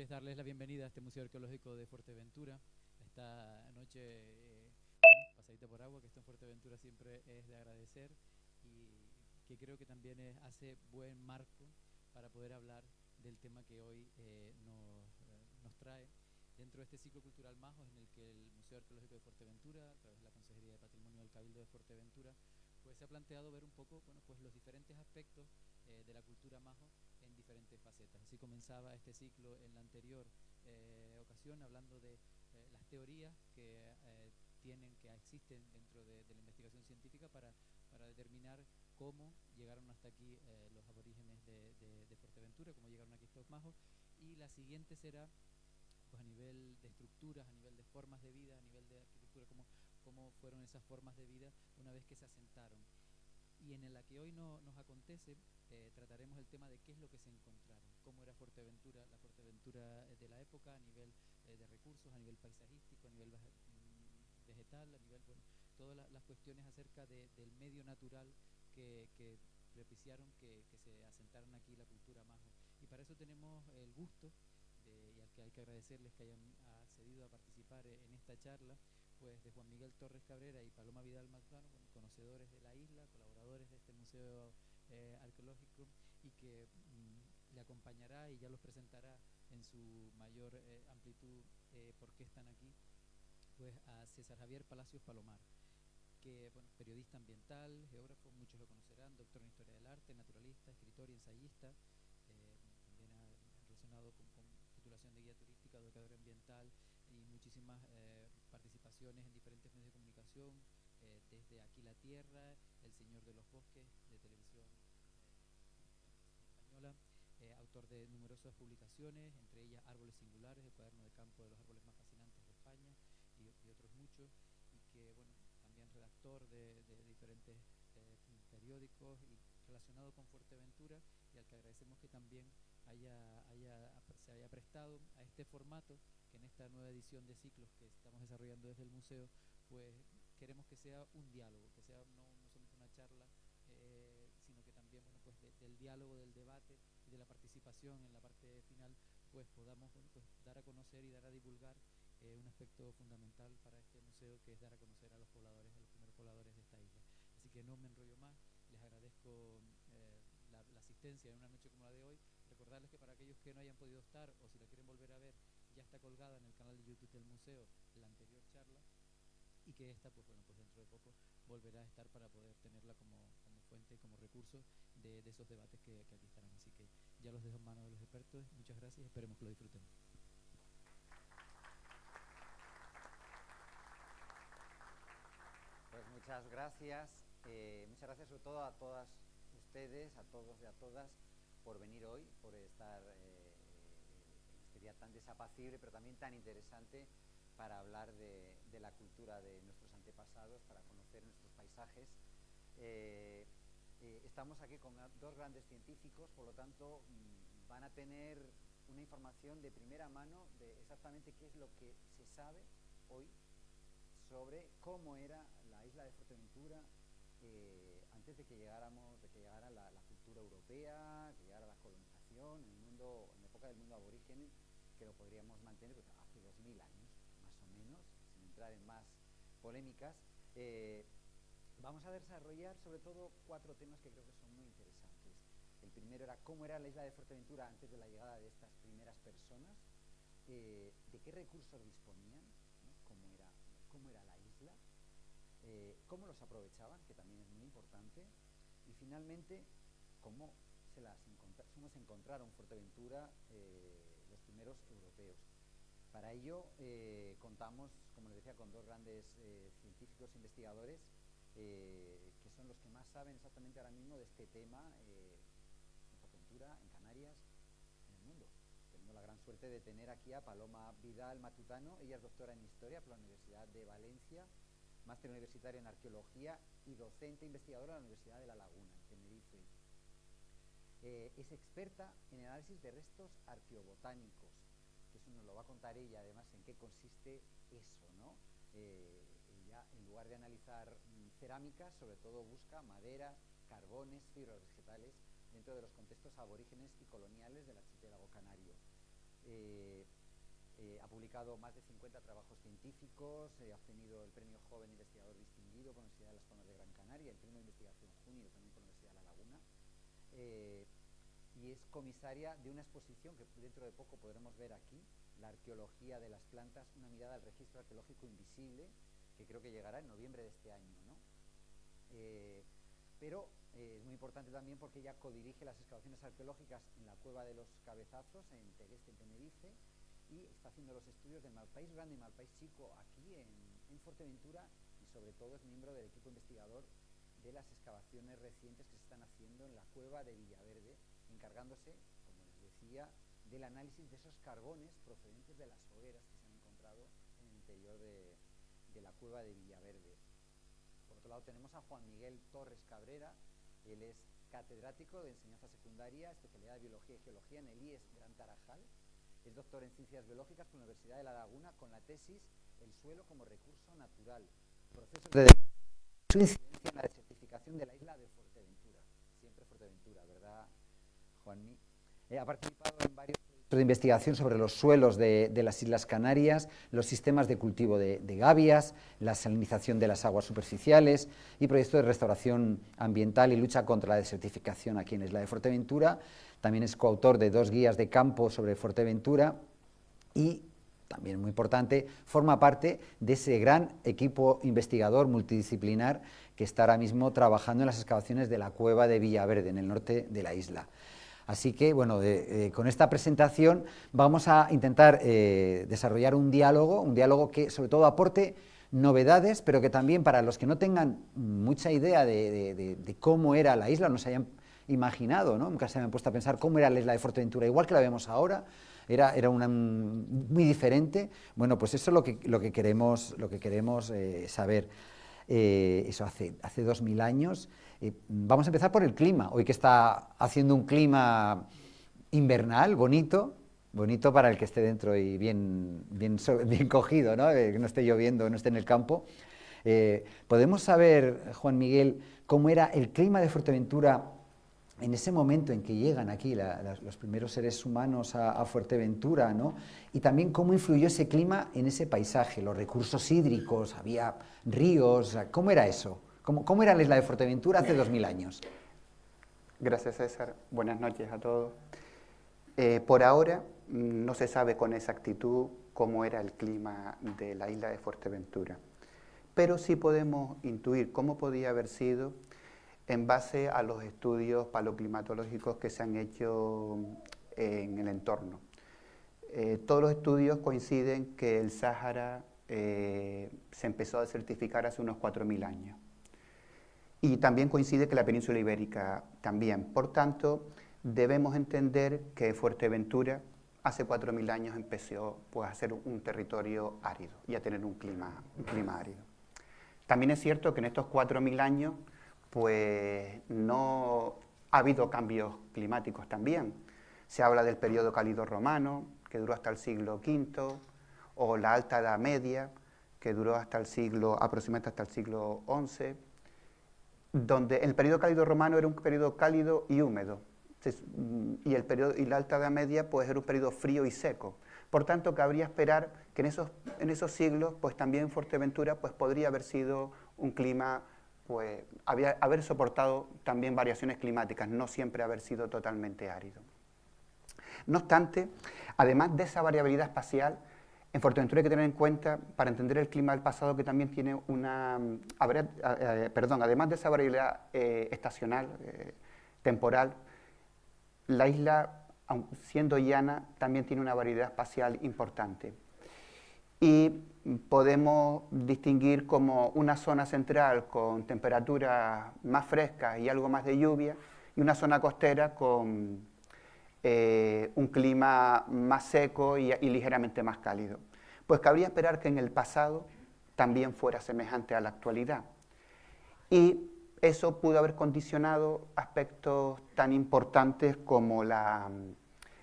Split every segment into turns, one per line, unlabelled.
es darles la bienvenida a este Museo Arqueológico de Fuerteventura. Esta noche, bueno, pasadita por agua, que esto en Fuerteventura siempre es de agradecer y que creo que también hace buen marco para poder hablar del tema que hoy nos trae dentro de este ciclo cultural Majos, en el que el Museo Arqueológico de Fuerteventura, a través de la Consejería de Patrimonio del Cabildo de Fuerteventura, pues se ha planteado ver un poco, bueno, pues los diferentes aspectos de la cultura Majo en diferentes facetas. Así comenzaba este ciclo en la anterior ocasión, hablando de las teorías que existen dentro de la investigación científica para determinar cómo llegaron hasta aquí los aborígenes de Fuerteventura, cómo llegaron aquí estos majos, y la siguiente será pues a nivel de estructuras, a nivel de formas de vida, a nivel de arquitectura, cómo fueron esas formas de vida una vez que se asentaron. Y en la que hoy nos acontece, trataremos el tema de qué es lo que se encontraron, cómo era Fuerteventura, la Fuerteventura de la época, a nivel de recursos, a nivel paisajístico, a nivel vegetal, a nivel, bueno, todas las cuestiones acerca del medio natural que propiciaron que se asentaran aquí la cultura majo. Y para eso tenemos el gusto, y al que hay que agradecerles que hayan accedido a participar en esta charla, pues de Juan Miguel Torres Cabrera y Paloma Vidal Mazano, bueno, conocedores de la isla, colaboradores de este museo arqueológico, y que le acompañará y ya los presentará en su mayor amplitud por qué están aquí, pues a César Javier Palacios Palomar, que, bueno, periodista ambiental, geógrafo, muchos lo conocerán, doctor en Historia del Arte, naturalista, escritor y ensayista, también relacionado con titulación de guía turística, educador ambiental y muchísimas participaciones en diferentes medios de comunicación, desde Aquí la Tierra, El Señor de los Bosques, de televisión española, autor de numerosas publicaciones, entre ellas Árboles Singulares, el cuaderno de campo de los árboles más fascinantes de España, y otros muchos, y que, bueno, también redactor de diferentes periódicos y relacionado con Fuerteventura, y al que agradecemos que también se haya prestado a este formato, que en esta nueva edición de ciclos que estamos desarrollando desde el museo, pues queremos que sea un diálogo, que sea no solamente una charla, sino que también, bueno, pues del diálogo, del debate y de la participación en la parte final, pues podamos, bueno, pues dar a conocer y dar a divulgar un aspecto fundamental para este museo, que es dar a conocer a los pobladores, a los primeros pobladores de esta isla. Así que no me enrollo más, les agradezco la asistencia en una noche como la de hoy. Recordarles que para aquellos que no hayan podido estar, o si la quieren volver a ver, ya está colgada en el canal de YouTube del museo la anterior charla, y que esta, pues bueno, pues dentro de poco volverá a estar para poder tenerla como fuente, como recurso de esos debates que aquí estarán. Así que ya los dejo en manos de los expertos. Muchas gracias y esperemos que lo disfruten.
Pues muchas gracias sobre todo a todas ustedes, a todos y a todas, por venir hoy, por estar en este día tan desapacible, pero también tan interesante para hablar de la cultura de nuestros antepasados, para conocer nuestros paisajes. Estamos aquí con dos grandes científicos, por lo tanto van a tener una información de primera mano de exactamente qué es lo que se sabe hoy sobre cómo era la isla de Fuerteventura antes de que llegara la cultura europea, que llegara la colonización en la época del mundo aborigen, que lo podríamos mantener pues, hace 2000 años, más o menos, sin entrar en más polémicas. Vamos a desarrollar sobre todo 4 temas que creo que son muy interesantes. El primero era cómo era la isla de Fuerteventura antes de la llegada de estas primeras personas, de qué recursos disponían, ¿no? cómo era la isla, cómo los aprovechaban, que también es muy importante, y finalmente cómo se encontraron Fuerteventura los primeros europeos. Para ello contamos, como les decía, con dos grandes científicos e investigadores que son los que más saben exactamente ahora mismo de este tema en Fuerteventura, en Canarias, en el mundo. Tenemos la gran suerte de tener aquí a Paloma Vidal Matutano. Ella es doctora en Historia por la Universidad de Valencia, máster universitario en Arqueología y docente investigadora en la Universidad de La Laguna, en Tenerife. Es experta en análisis de restos arqueobotánicos, que eso nos lo va a contar ella, además, en qué consiste eso, ¿no? Ella, en lugar de analizar cerámicas, sobre todo busca maderas, carbones, fibras vegetales dentro de los contextos aborígenes y coloniales del archipiélago canario. Ha publicado más de 50 trabajos científicos, ha obtenido el premio Joven Investigador Distinguido por la Universidad de Las Palmas de Gran Canaria, el premio de investigación Junio también por la Universidad de La Laguna, y es comisaria de una exposición que dentro de poco podremos ver aquí, La arqueología de las plantas, una mirada al registro arqueológico invisible, que creo que llegará en noviembre de este año, ¿no? Pero es muy importante también porque ella codirige las excavaciones arqueológicas en la Cueva de los Cabezazos, en Tegueste, en Tenerife, y está haciendo los estudios de Malpaís Grande y Malpaís Chico aquí en Fuerteventura, y sobre todo es miembro del equipo investigador de las excavaciones recientes que se están haciendo en la Cueva de Villaverde, encargándose, como les decía, del análisis de esos carbones procedentes de las hogueras que se han encontrado en el interior de la Cueva de Villaverde. Por otro lado tenemos a Juan Miguel Torres Cabrera. Él es catedrático de enseñanza secundaria, especialidad de Biología y Geología en el IES Gran Tarajal. Es doctor en Ciencias Biológicas por la Universidad de La Laguna con la tesis El suelo como recurso natural, procesos de su incidencia en la desertificación de la isla de Fuerteventura. Siempre Fuerteventura, ¿verdad, Juanmi? Ha participado en varios proyectos de investigación sobre los suelos de las Islas Canarias, los sistemas de cultivo de gavias, la salinización de las aguas superficiales y proyectos de restauración ambiental y lucha contra la desertificación aquí en la isla de Fuerteventura. También es coautor de 2 guías de campo sobre Fuerteventura y, también muy importante, forma parte de ese gran equipo investigador multidisciplinar que está ahora mismo trabajando en las excavaciones de la Cueva de Villaverde, en el norte de la isla. Así que, bueno, con esta presentación vamos a intentar desarrollar un diálogo que sobre todo aporte novedades, pero que también para los que no tengan mucha idea de cómo era la isla, no se hayan imaginado, ¿no? Nunca se habían puesto a pensar cómo era la isla de Fuerteventura, igual que la vemos ahora, era una muy diferente. Bueno, pues eso es lo que queremos saber. Eso hace 2000 años. Vamos a empezar por el clima, hoy que está haciendo un clima invernal, bonito para el que esté dentro y bien cogido, ¿no? Que no esté lloviendo, no esté en el campo. ¿Podemos saber, Juan Miguel, cómo era el clima de Fuerteventura en ese momento en que llegan aquí los primeros seres humanos a Fuerteventura, ¿no? Y también cómo influyó ese clima en ese paisaje, los recursos hídricos, había ríos, ¿cómo era eso? ¿Cómo era la isla de Fuerteventura hace 2000 años?
Gracias, César. Buenas noches a todos. Por ahora no se sabe con exactitud cómo era el clima de la isla de Fuerteventura, pero sí podemos intuir cómo podía haber sido en base a los estudios paleoclimatológicos que se han hecho en el entorno. Todos los estudios coinciden que el Sáhara se empezó a desertificar hace unos 4000 años. Y también coincide que la península ibérica también. Por tanto, debemos entender que Fuerteventura hace 4000 años empezó pues, a ser un territorio árido y a tener un clima árido. También es cierto que en estos 4000 años pues no ha habido cambios climáticos también. Se habla del periodo cálido romano, que duró hasta el siglo V, o la Alta Edad Media, que duró aproximadamente hasta el siglo XI, donde el periodo cálido romano era un periodo cálido y húmedo, y la Alta Edad Media pues era un periodo frío y seco. Por tanto, cabría esperar que en esos siglos pues también Fuerteventura pues podría haber sido un clima, pues haber soportado también variaciones climáticas, no siempre haber sido totalmente árido. No obstante, además de esa variabilidad espacial, en Fuerteventura hay que tener en cuenta, para entender el clima del pasado, que también tiene además de esa variabilidad estacional, temporal, la isla, siendo llana, también tiene una variedad espacial importante. Y podemos distinguir como una zona central con temperaturas más frescas y algo más de lluvia, y una zona costera con un clima más seco y ligeramente más cálido. Pues cabría esperar que en el pasado también fuera semejante a la actualidad. Y eso pudo haber condicionado aspectos tan importantes como la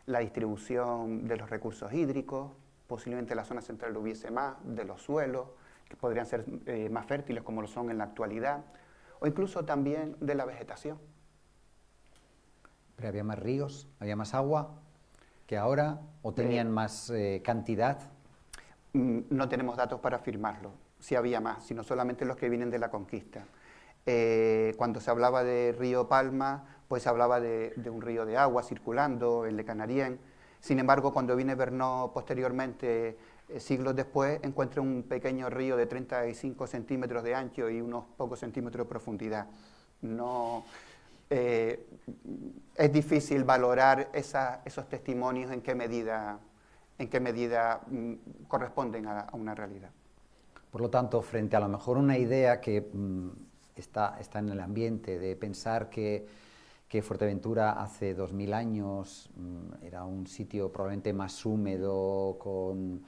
distribución de los recursos hídricos, posiblemente en la zona central hubiese más, de los suelos, que podrían ser más fértiles como lo son en la actualidad, o incluso también de la vegetación.
Pero había más ríos, había más agua.
que ahora o tenían más cantidad?
No tenemos datos para afirmarlo, si había más, sino solamente los que vienen de la conquista. Cuando se hablaba de río Palma, pues se hablaba de un río de agua circulando, el de Canarién. Sin embargo, cuando viene Bernaud posteriormente, siglos después, encuentra un pequeño río de 35 centímetros de ancho y unos pocos centímetros de profundidad. No, es difícil valorar esos testimonios en qué medida corresponden a una realidad.
Por lo tanto, frente a lo mejor una idea que está en el ambiente de pensar que Fuerteventura hace 2000 años era un sitio probablemente más húmedo, con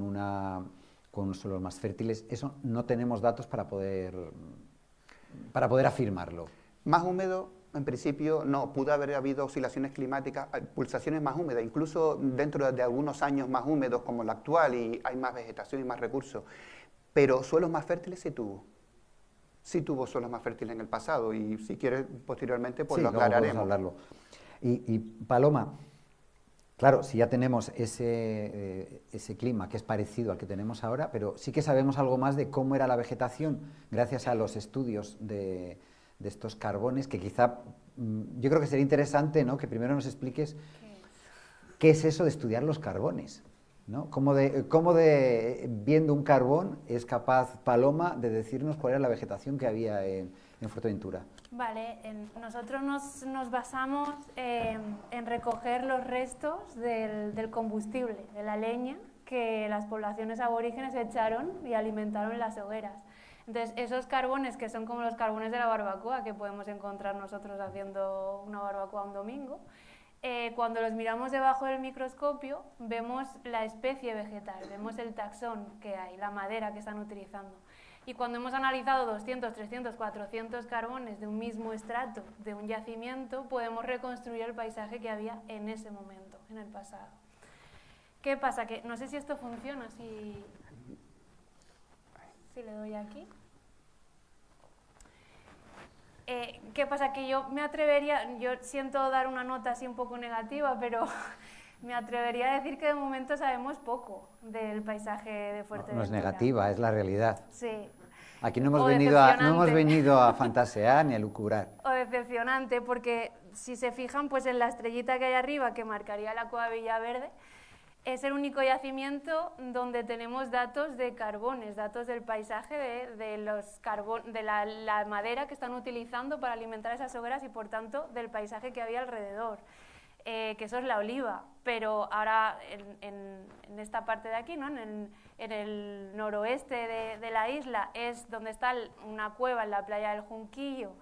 unos suelos más fértiles, eso no tenemos datos para poder afirmarlo.
Más húmedo, en principio, no. Pudo haber habido oscilaciones climáticas, pulsaciones más húmedas, incluso dentro de algunos años más húmedos como el actual, y hay más vegetación y más recursos. Pero suelos más fértiles sí tuvo. Sí tuvo suelos más fértiles en el pasado, y si quieres, posteriormente, pues sí, lo aclararemos.
Vamos a hablarlo. Y Paloma, claro, si ya tenemos ese clima que es parecido al que tenemos ahora, pero sí que sabemos algo más de cómo era la vegetación gracias a los estudios de estos carbones, que quizá, yo creo que sería interesante, ¿no?, que primero nos expliques qué es eso de estudiar los carbones, ¿no? ¿Cómo viendo un carbón es capaz Paloma de decirnos cuál era la vegetación que había en Fuerteventura?
Vale, nosotros nos basamos en recoger los restos del combustible, de la leña que las poblaciones aborígenes echaron y alimentaron las hogueras. Entonces, esos carbones, que son como los carbones de la barbacoa, que podemos encontrar nosotros haciendo una barbacoa un domingo, cuando los miramos debajo del microscopio, vemos la especie vegetal, vemos el taxón que hay, la madera que están utilizando. Y cuando hemos analizado 200, 300, 400 carbones de un mismo estrato, de un yacimiento, podemos reconstruir el paisaje que había en ese momento, en el pasado. ¿Qué pasa? Que no sé si esto funciona, si le doy aquí. ¿Qué pasa? Que yo me atrevería, yo siento dar una nota así un poco negativa, pero me atrevería a decir que de momento sabemos poco del paisaje de Fuerteventura.
No es negativa, es la realidad.
Sí.
Aquí no hemos venido a fantasear ni a lucubrar.
O decepcionante, porque si se fijan, pues en la estrellita que hay arriba, que marcaría la cueva Villaverde, es el único yacimiento donde tenemos datos de carbones, datos del paisaje de la madera que están utilizando para alimentar esas hogueras y, por tanto, del paisaje que había alrededor, que eso es la oliva. Pero ahora, en esta parte de aquí, ¿no?, en el noroeste de la isla, es donde está una cueva en la playa del Junquillo,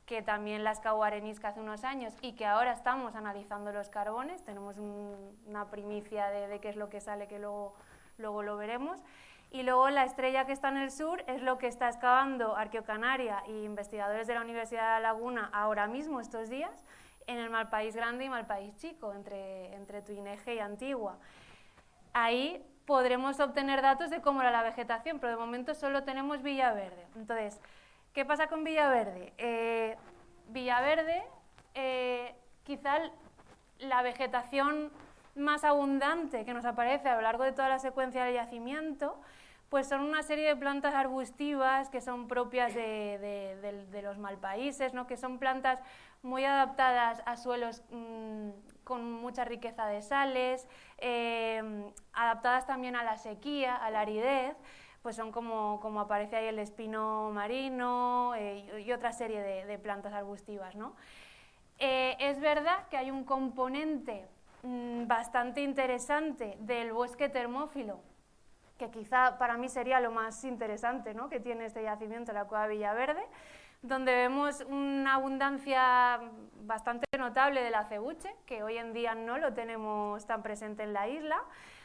que también la excavó Arenisca hace unos años y que ahora estamos analizando los carbones. Tenemos una primicia de qué es lo que sale, que luego lo veremos. Y luego la estrella que está en el sur es lo que está excavando Arqueocanaria e investigadores de la Universidad de La Laguna ahora mismo, estos días, en el Malpaís Grande y Malpaís Chico, entre Tuineje y Antigua. Ahí podremos obtener datos de cómo era la vegetación, pero de momento solo tenemos Villaverde. Entonces, ¿qué pasa con Villaverde? Villaverde, quizá la vegetación más abundante que nos aparece a lo largo de toda la secuencia del yacimiento, pues son una serie de plantas arbustivas que son propias de los malpaíses, ¿no?, que son plantas muy adaptadas a suelos con mucha riqueza de sales, adaptadas también a la sequía, a la aridez. Pues son como aparece ahí el espino marino y otra serie de plantas arbustivas, ¿no? Es verdad que hay un componente bastante interesante del bosque termófilo, que quizá para mí sería lo más interesante, ¿no?, que tiene este yacimiento, la cueva Villaverde, donde vemos una abundancia bastante notable del acebuche, que hoy en día no lo tenemos tan presente en la isla,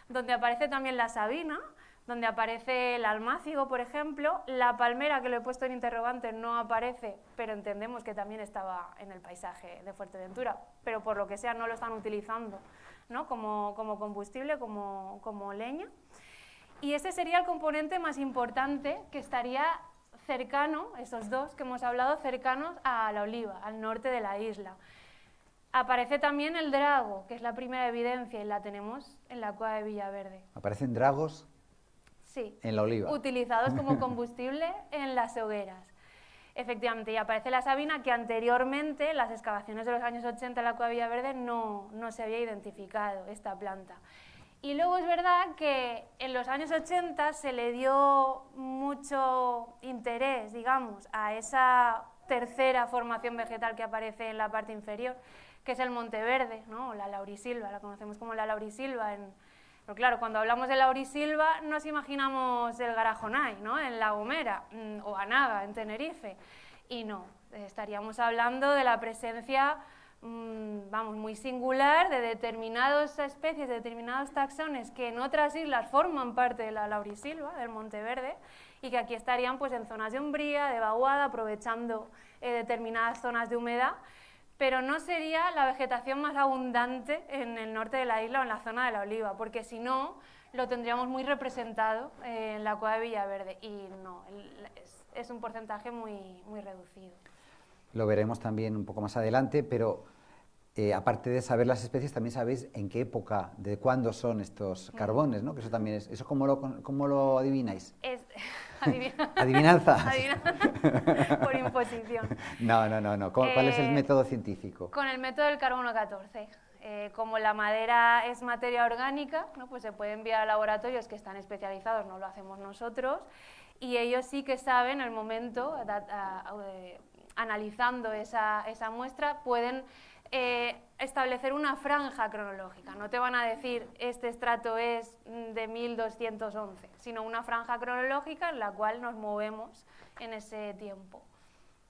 donde aparece también la sabina, donde aparece el almácigo, por ejemplo. La palmera, que lo he puesto en interrogante, no aparece, pero entendemos que también estaba en el paisaje de Fuerteventura, pero por lo que sea no lo están utilizando, ¿no?, como combustible, como leña. Y ese sería el componente más importante, que estaría cercano, esos dos que hemos hablado, cercanos a la oliva, al norte de la isla. Aparece también el drago, que es la primera evidencia y la tenemos en la cueva de Villaverde.
¿Aparecen dragos?
Sí.
En la oliva.
Utilizados como combustible en las hogueras. Efectivamente, y aparece la sabina, que anteriormente, en las excavaciones de los años 80 en la cueva de Villaverde, no se había identificado esta planta. Y luego es verdad que en los años 80 se le dio mucho interés, digamos, a esa tercera formación vegetal que aparece en la parte inferior, que es el Monteverde, ¿no? La laurisilva, la conocemos como la laurisilva. Pero claro, cuando hablamos de laurisilva nos imaginamos el Garajonay, ¿no? En La Gomera, o Anaga, en Tenerife, y no, estaríamos hablando de la presencia vamos, muy singular de determinadas especies, de determinados taxones que en otras islas forman parte de la laurisilva, del Monteverde, y que aquí estarían pues en zonas de umbría, de vaguada, aprovechando determinadas zonas de humedad, pero no sería la vegetación más abundante en el norte de la isla o en la zona de la oliva, porque si no, lo tendríamos muy representado en la cueva de Villaverde, y no, es un porcentaje muy reducido.
Lo veremos también un poco más adelante, pero aparte de saber las especies, también sabéis en qué época, de cuándo son estos carbones, ¿no? Que eso también es... ¿Eso cómo lo adivináis?
Es
¿Adivinanza?
Por imposición.
No. ¿Cuál es el método científico?
Con el método del carbono 14. Como la madera es materia orgánica, ¿no? Pues se puede enviar a laboratorios que están especializados, no lo hacemos nosotros, y ellos sí que saben el momento, analizando esa muestra, pueden establecer una franja cronológica. No te van a decir este estrato es de 1211, sino una franja cronológica en la cual nos movemos en ese tiempo.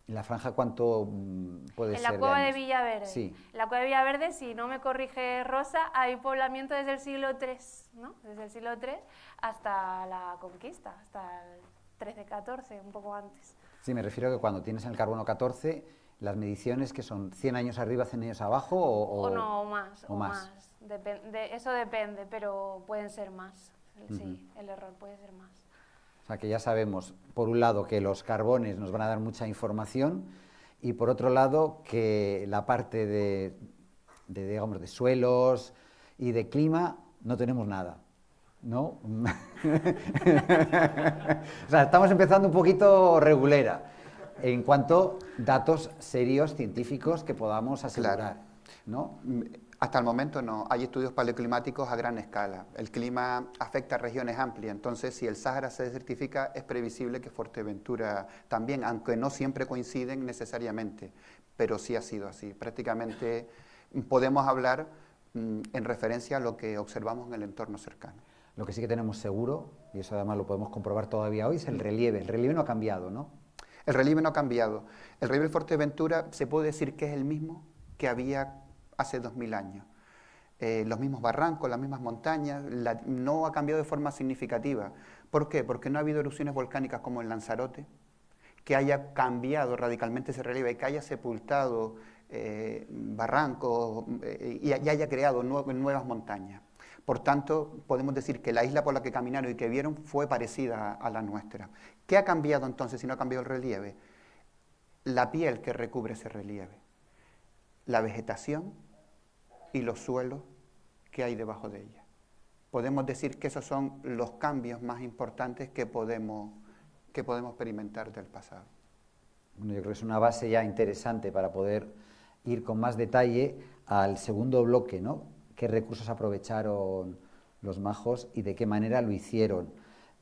¿En la franja cuánto puede ser?
En la cueva de Villaverde.
Sí.
En la cueva de Villaverde, si no me corrige Rosa, hay poblamiento desde el siglo III, ¿no? Desde el siglo III hasta la conquista, hasta el 13-14, un poco antes.
Sí, me refiero a que cuando tienes el carbono 14, las mediciones que son 100 años arriba, 100 años abajo
o no, o más. Eso depende, pero pueden ser más. Sí, el error puede ser más.
O sea que ya sabemos, por un lado, que los carbones nos van a dar mucha información, y por otro lado, que la parte digamos, de suelos y de clima no tenemos nada, ¿no? O sea, estamos empezando un poquito regulera en cuanto a datos serios científicos que podamos asegurar, ¿no?
Hasta el momento no. Hay estudios paleoclimáticos a gran escala. El clima afecta a regiones amplias, entonces si el Sáhara se desertifica es previsible que Fuerteventura también, aunque no siempre coinciden necesariamente, pero sí ha sido así. Prácticamente podemos hablar en referencia a lo que observamos en el entorno cercano.
Lo que sí que tenemos seguro, y eso además lo podemos comprobar todavía hoy, es el relieve. El relieve no ha cambiado, ¿no?
El relieve no ha cambiado. El relieve de Fuerteventura se puede decir que es el mismo que había hace 2000 años. Los mismos barrancos, las mismas montañas, no ha cambiado de forma significativa. ¿Por qué? Porque no ha habido erupciones volcánicas como en Lanzarote, que haya cambiado radicalmente ese relieve, que haya sepultado barrancos y haya creado nuevas montañas. Por tanto, podemos decir que la isla por la que caminaron y que vieron fue parecida a la nuestra. ¿Qué ha cambiado entonces si no ha cambiado el relieve? La piel que recubre ese relieve, la vegetación y los suelos que hay debajo de ella. Podemos decir que esos son los cambios más importantes que podemos experimentar del pasado.
Bueno, yo creo que es una base ya interesante para poder ir con más detalle al segundo bloque, ¿no? ¿Qué recursos aprovecharon los majos y de qué manera lo hicieron?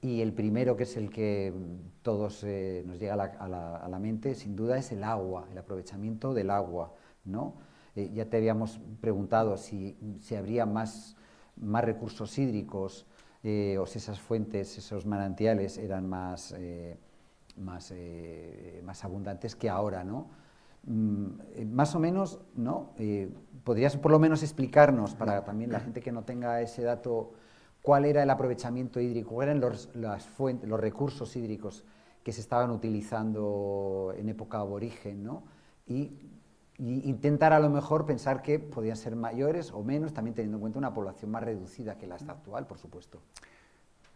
Y el primero, que es el que todos nos llega a la mente, sin duda, es el agua, el aprovechamiento del agua, ¿no? Ya te habíamos preguntado si habría más recursos hídricos o si esas fuentes, esos manantiales eran más abundantes que ahora, ¿no? Más o menos, ¿no? ¿Podrías por lo menos explicarnos, para también la gente que no tenga ese dato, cuál era el aprovechamiento hídrico, cuáles eran las fuentes, los recursos hídricos que se estaban utilizando en época aborigen, ¿no? Y intentar a lo mejor pensar que podían ser mayores o menos, también teniendo en cuenta una población más reducida que la actual, por supuesto.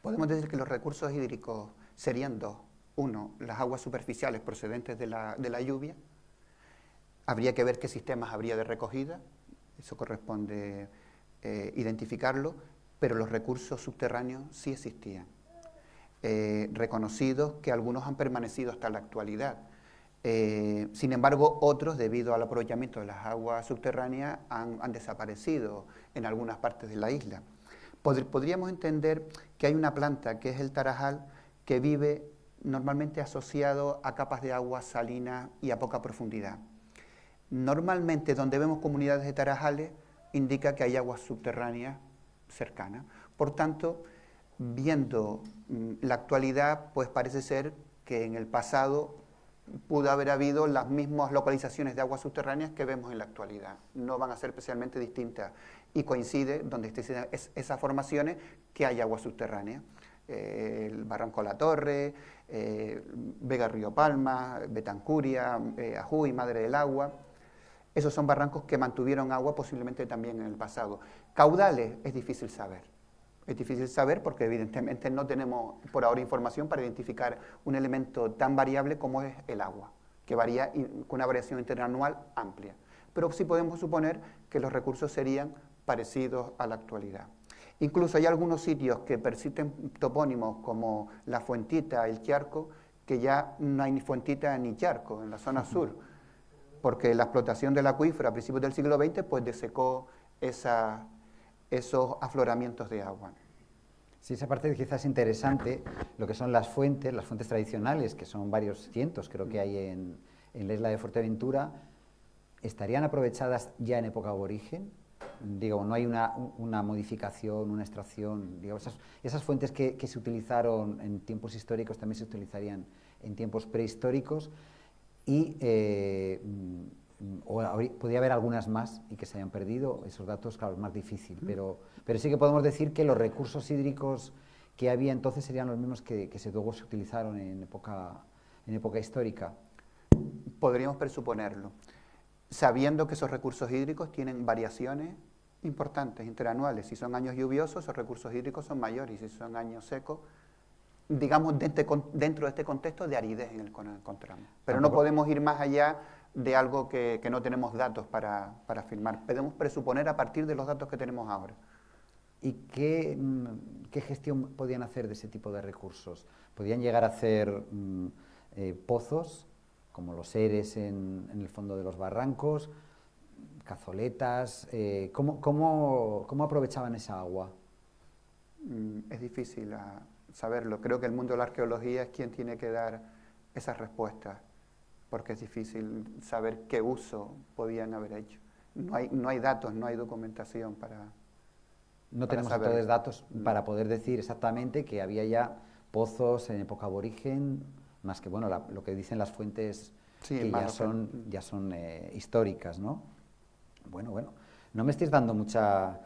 Podemos decir que los recursos hídricos serían dos. Uno, las aguas superficiales procedentes de la lluvia, Habría que ver qué sistemas habría de recogida, eso corresponde identificarlo, pero los recursos subterráneos sí existían, reconocidos, que algunos han permanecido hasta la actualidad. Sin embargo, otros, debido al aprovechamiento de las aguas subterráneas, han desaparecido en algunas partes de la isla. Podríamos entender que hay una planta, que es el tarajal, que vive normalmente asociado a capas de agua salinas y a poca profundidad. Normalmente, donde vemos comunidades de tarajales, indica que hay aguas subterráneas cercanas. Por tanto, viendo la actualidad, pues parece ser que en el pasado pudo haber habido las mismas localizaciones de aguas subterráneas que vemos en la actualidad. No van a ser especialmente distintas, y coincide donde estén esas formaciones que hay aguas subterráneas. El Barranco La Torre, Vega Río Palma, Betancuria, Ajuy, Madre del Agua. Esos son barrancos que mantuvieron agua posiblemente también en el pasado. Caudales es difícil saber. Es difícil saber porque evidentemente no tenemos por ahora información para identificar un elemento tan variable como es el agua, que varía con una variación interanual amplia. Pero sí podemos suponer que los recursos serían parecidos a la actualidad. Incluso hay algunos sitios que persisten topónimos como la Fuentita, el Charco, que ya no hay ni Fuentita ni Charco en la zona sur, porque la explotación del acuífero a principios del siglo XX pues desecó esos afloramientos de agua.
Sí, esa parte quizás es interesante, lo que son las fuentes tradicionales, que son varios cientos, creo que hay en la isla de Fuerteventura, ¿estarían aprovechadas ya en época aborigen? Digo, no hay una modificación, una extracción, digo, esas fuentes que se utilizaron en tiempos históricos también se utilizarían en tiempos prehistóricos, y podría haber algunas más y que se hayan perdido, esos datos, claro, es más difícil, pero sí que podemos decir que los recursos hídricos que había entonces serían los mismos que luego se utilizaron en época histórica.
Podríamos presuponerlo, sabiendo que esos recursos hídricos tienen variaciones importantes, interanuales. Si son años lluviosos, esos recursos hídricos son mayores, y si son años secos, digamos, dentro de este contexto de aridez en el que nos encontramos. Pero no podemos ir más allá de algo que no tenemos datos para afirmar. Podemos presuponer a partir de los datos que tenemos ahora.
¿Y qué gestión podían hacer de ese tipo de recursos? ¿Podían llegar a hacer pozos, como los eres en el fondo de los barrancos, cazoletas? ¿Cómo aprovechaban esa agua?
Es difícil saberlo. Creo que el mundo de la arqueología es quien tiene que dar esas respuestas, porque es difícil saber qué uso podían haber hecho. No hay datos, no hay documentación para
No tenemos entonces datos para poder decir exactamente que había ya pozos en época aborigen, más que bueno lo que dicen las fuentes, sí, que ya son históricas, ¿no? Bueno, no me estáis dando mucha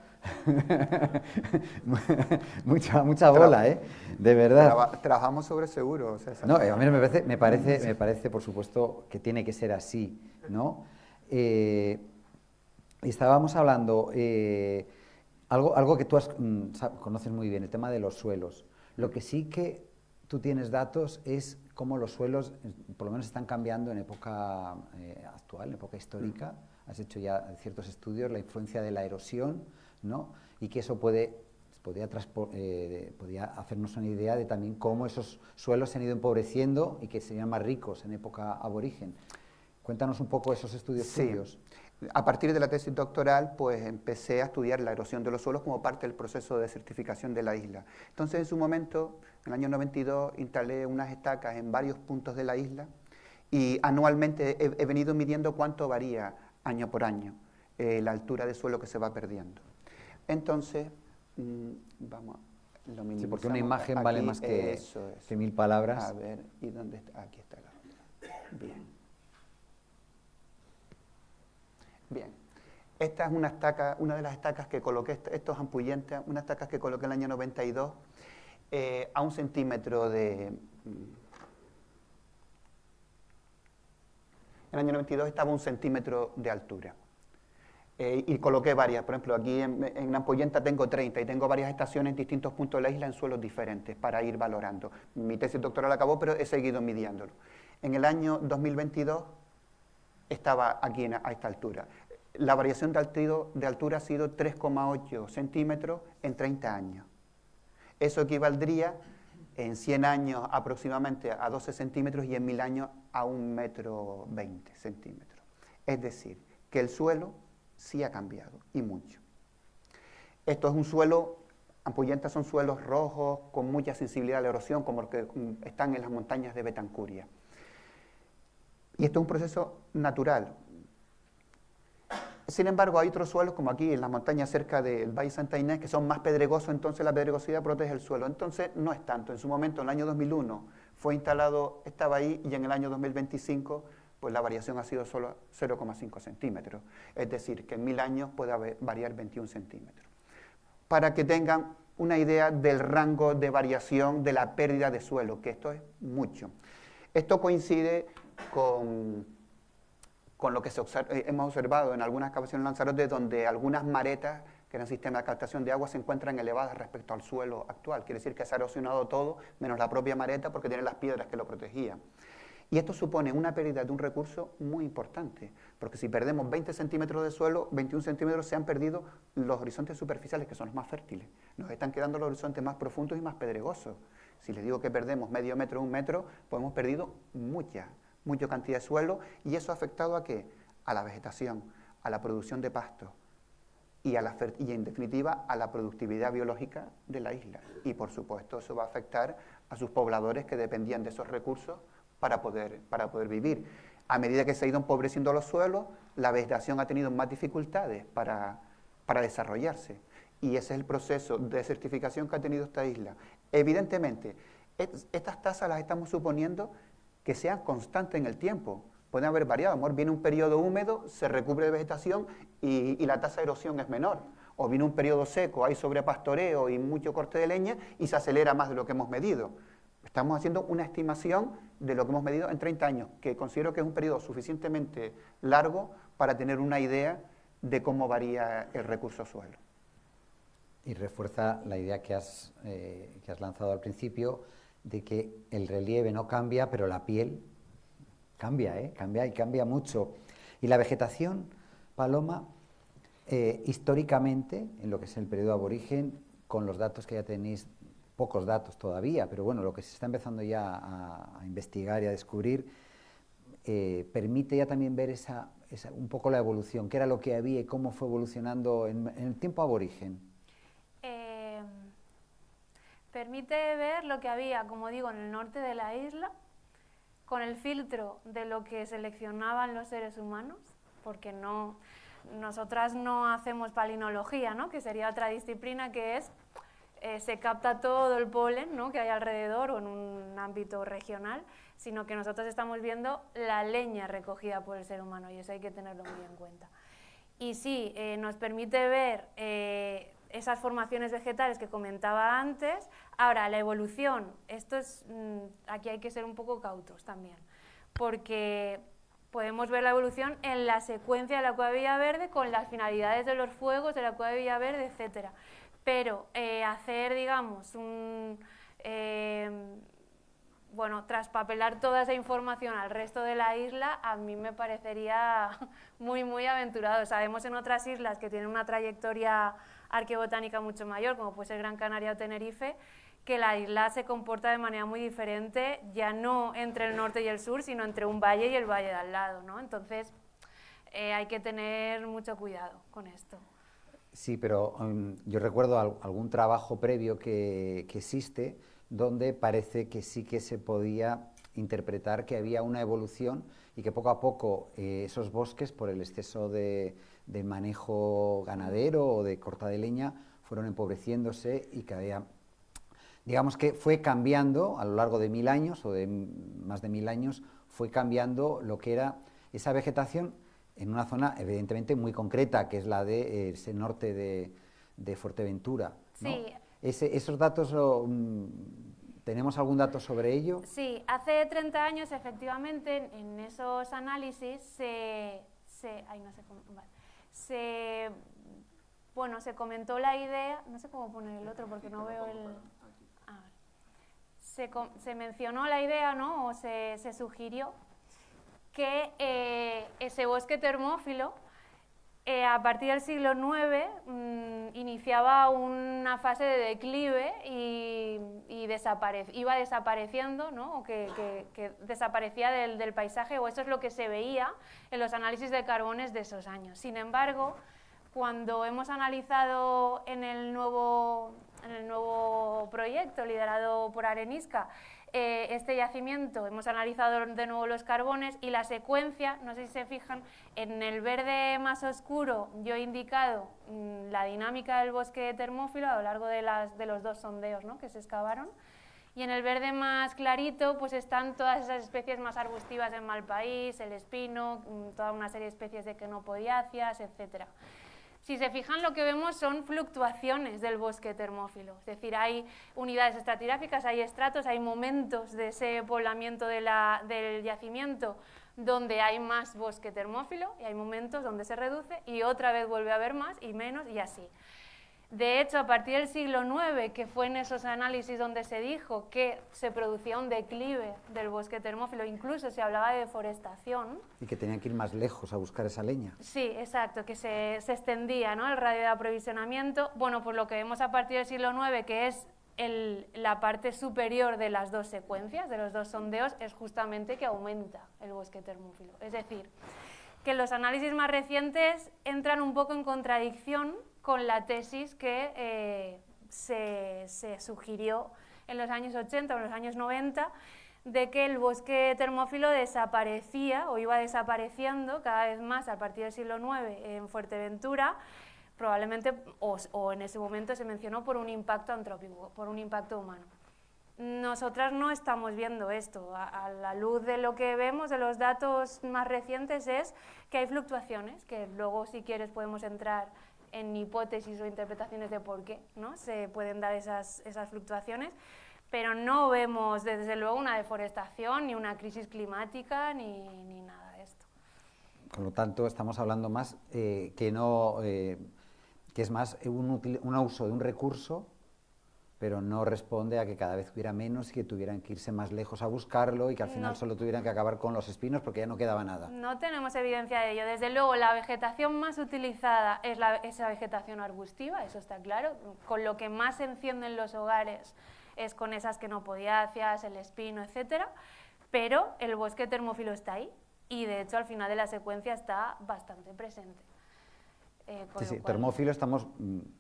bola, de verdad.
Trabajamos sobre seguro. O sea,
no, a mí me parece, por supuesto, que tiene que ser así, ¿no? Estábamos hablando, algo que tú conoces muy bien, el tema de los suelos. Lo que sí que tú tienes datos es cómo los suelos, por lo menos, están cambiando en época actual, en época histórica. Has hecho ya ciertos estudios, la influencia de la erosión, ¿no? Y que eso podía hacernos una idea de también cómo esos suelos se han ido empobreciendo y que serían más ricos en época aborigen. Cuéntanos un poco esos estudios tuyos.
A partir de la tesis doctoral, pues empecé a estudiar la erosión de los suelos como parte del proceso de certificación de la isla. Entonces, en su momento, en el año 92, instalé unas estacas en varios puntos de la isla y anualmente he venido midiendo cuánto varía año por año la altura de suelo que se va perdiendo. Entonces, vamos, lo minimizamos.
Sí, porque una imagen vale más que 1000 palabras.
A ver, ¿y dónde está? Aquí está la otra. Bien. Esta es una de las estacas que coloqué, estos ampuyentes, unas estacas que coloqué en el año 92 a 1 centímetro de... En el año 92 estaba a 1 centímetro de altura. Y coloqué varias, por ejemplo, aquí en la ampollenta tengo 30 y tengo varias estaciones en distintos puntos de la isla en suelos diferentes para ir valorando. Mi tesis doctoral acabó, pero he seguido midiéndolo. En el año 2022 estaba aquí a esta altura. La variación de altura ha sido 3,8 centímetros en 30 años. Eso equivaldría en 100 años aproximadamente a 12 centímetros y en 1000 años a 1,20 m. Es decir, que el suelo sí ha cambiado, y mucho. Esto es un suelo, Ampuyenta son suelos rojos con mucha sensibilidad a la erosión, como los que están en las montañas de Betancuria. Y esto es un proceso natural. Sin embargo, hay otros suelos, como aquí en las montañas cerca del Valle Santa Inés, que son más pedregosos, entonces la pedregosidad protege el suelo. Entonces, no es tanto. En su momento, en el año 2001, fue instalado, estaba ahí, y en el año 2025, pues la variación ha sido solo 0,5 centímetros. Es decir, que en 1000 años puede variar 21 centímetros. Para que tengan una idea del rango de variación de la pérdida de suelo, que esto es mucho. Esto coincide con lo que hemos observado en algunas excavaciones en Lanzarote, donde algunas maretas, que eran sistemas de captación de agua, se encuentran elevadas respecto al suelo actual. Quiere decir que se ha erosionado todo, menos la propia mareta, porque tiene las piedras que lo protegían. Y esto supone una pérdida de un recurso muy importante, porque si perdemos 20 centímetros de suelo, 21 centímetros se han perdido los horizontes superficiales, que son los más fértiles. Nos están quedando los horizontes más profundos y más pedregosos. Si les digo que perdemos medio metro, 1 metro, pues hemos perdido mucha cantidad de suelo, y eso ha afectado ¿a qué? A la vegetación, a la producción de pastos y en definitiva a la productividad biológica de la isla. Y por supuesto eso va a afectar a sus pobladores que dependían de esos recursos para poder vivir. A medida que se ha ido empobreciendo los suelos, la vegetación ha tenido más dificultades para desarrollarse. Y ese es el proceso de desertificación que ha tenido esta isla. Evidentemente, estas tasas las estamos suponiendo que sean constantes en el tiempo. Pueden haber variado. A lo mejor viene un periodo húmedo, se recubre de vegetación y la tasa de erosión es menor. O viene un periodo seco, hay sobrepastoreo y mucho corte de leña y se acelera más de lo que hemos medido. Estamos haciendo una estimación de lo que hemos medido en 30 años, que considero que es un periodo suficientemente largo para tener una idea de cómo varía el recurso suelo.
Y refuerza la idea que has lanzado al principio, de que el relieve no cambia, pero la piel cambia, cambia y cambia mucho. Y la vegetación, Paloma, históricamente, en lo que es el periodo aborigen, con los datos que ya tenéis, pocos datos todavía, pero bueno, lo que se está empezando ya a investigar y a descubrir, permite ya también ver un poco la evolución, qué era lo que había y cómo fue evolucionando en el tiempo aborigen.
Permite ver lo que había, como digo, en el norte de la isla, con el filtro de lo que seleccionaban los seres humanos, porque nosotras no hacemos palinología, ¿no? Que sería otra disciplina que es, se capta todo el polen, ¿no? Que hay alrededor o en un ámbito regional, sino que nosotros estamos viendo la leña recogida por el ser humano, y eso hay que tenerlo muy en cuenta. Y sí, nos permite ver esas formaciones vegetales que comentaba antes. Ahora, la evolución, aquí hay que ser un poco cautos también, porque podemos ver la evolución en la secuencia de la Cueva de Villaverde con las finalidades de los fuegos de la Cueva de Villaverde, etcétera. Pero hacer, digamos, traspapelar toda esa información al resto de la isla, a mí me parecería muy, muy aventurado. Sabemos en otras islas que tienen una trayectoria arqueobotánica mucho mayor, como puede ser Gran Canaria o Tenerife, que la isla se comporta de manera muy diferente, ya no entre el norte y el sur, sino entre un valle y el valle de al lado, ¿no? Entonces, hay que tener mucho cuidado con esto.
Sí, pero yo recuerdo algún trabajo previo que existe, donde parece que sí que se podía interpretar que había una evolución y que poco a poco esos bosques, por el exceso de manejo ganadero o de corta de leña, fueron empobreciéndose y que había, digamos que fue cambiando a lo largo de 1000 años o de más de 1000 años, fue cambiando lo que era esa vegetación en una zona evidentemente muy concreta, que es la de ese norte de Fuerteventura, ¿no?
Sí.
Esos datos, ¿tenemos algún dato sobre ello?
Sí, hace 30 años efectivamente en esos análisis se comentó la idea, no sé cómo poner el otro porque no veo el... Se mencionó la idea, ¿no? O se sugirió que ese bosque termófilo, a partir del siglo IX, iniciaba una fase de declive y iba desapareciendo, ¿no? O que desaparecía del paisaje, o eso es lo que se veía en los análisis de carbones de esos años. Sin embargo, cuando hemos analizado en el nuevo proyecto liderado por Arenisca este yacimiento, hemos analizado de nuevo los carbones y la secuencia, no sé si se fijan, en el verde más oscuro yo he indicado la dinámica del bosque termófilo a lo largo de los 2 sondeos, ¿no?, que se excavaron, y en el verde más clarito pues están todas esas especies más arbustivas en Malpaís, el espino, toda una serie de especies de quenopodiáceas, etcétera. Si se fijan, lo que vemos son fluctuaciones del bosque termófilo, es decir, hay unidades estratigráficas, hay estratos, hay momentos de ese poblamiento del yacimiento donde hay más bosque termófilo y hay momentos donde se reduce y otra vez vuelve a haber más y menos y así. De hecho, a partir del siglo IX, que fue en esos análisis donde se dijo que se producía un declive del bosque termófilo, incluso se hablaba de deforestación.
Y que tenían que ir más lejos a buscar esa leña.
Sí, exacto, que se extendía, ¿no?, el radio de aprovisionamiento. Bueno, pues lo que vemos a partir del siglo IX, que es la parte superior de las 2 secuencias, de los 2 sondeos, es justamente que aumenta el bosque termófilo. Es decir, que los análisis más recientes entran un poco en contradicción con la tesis que se sugirió en los años 80 o en los años 90 de que el bosque termófilo desaparecía o iba desapareciendo cada vez más a partir del siglo IX en Fuerteventura, probablemente, o en ese momento se mencionó por un impacto antrópico, por un impacto humano. Nosotras no estamos viendo esto. A la luz de lo que vemos, de los datos más recientes, es que hay fluctuaciones, que luego, si quieres, podemos entrar en hipótesis o interpretaciones de por qué, ¿no?, se pueden dar esas fluctuaciones, pero no vemos, desde luego, una deforestación, ni una crisis climática, ni nada de esto.
Por lo tanto, estamos hablando más que es más un uso de un recurso, pero no responde a que cada vez hubiera menos y que tuvieran que irse más lejos a buscarlo y que al final solo tuvieran que acabar con los espinos porque ya no quedaba nada.
No tenemos evidencia de ello. Desde luego, la vegetación más utilizada es esa vegetación arbustiva, eso está claro. Con lo que más se encienden los hogares es con esas quenopodiáceas, el espino, etcétera, pero el bosque termófilo está ahí y, de hecho, al final de la secuencia está bastante presente.
Sí, termófilo estamos,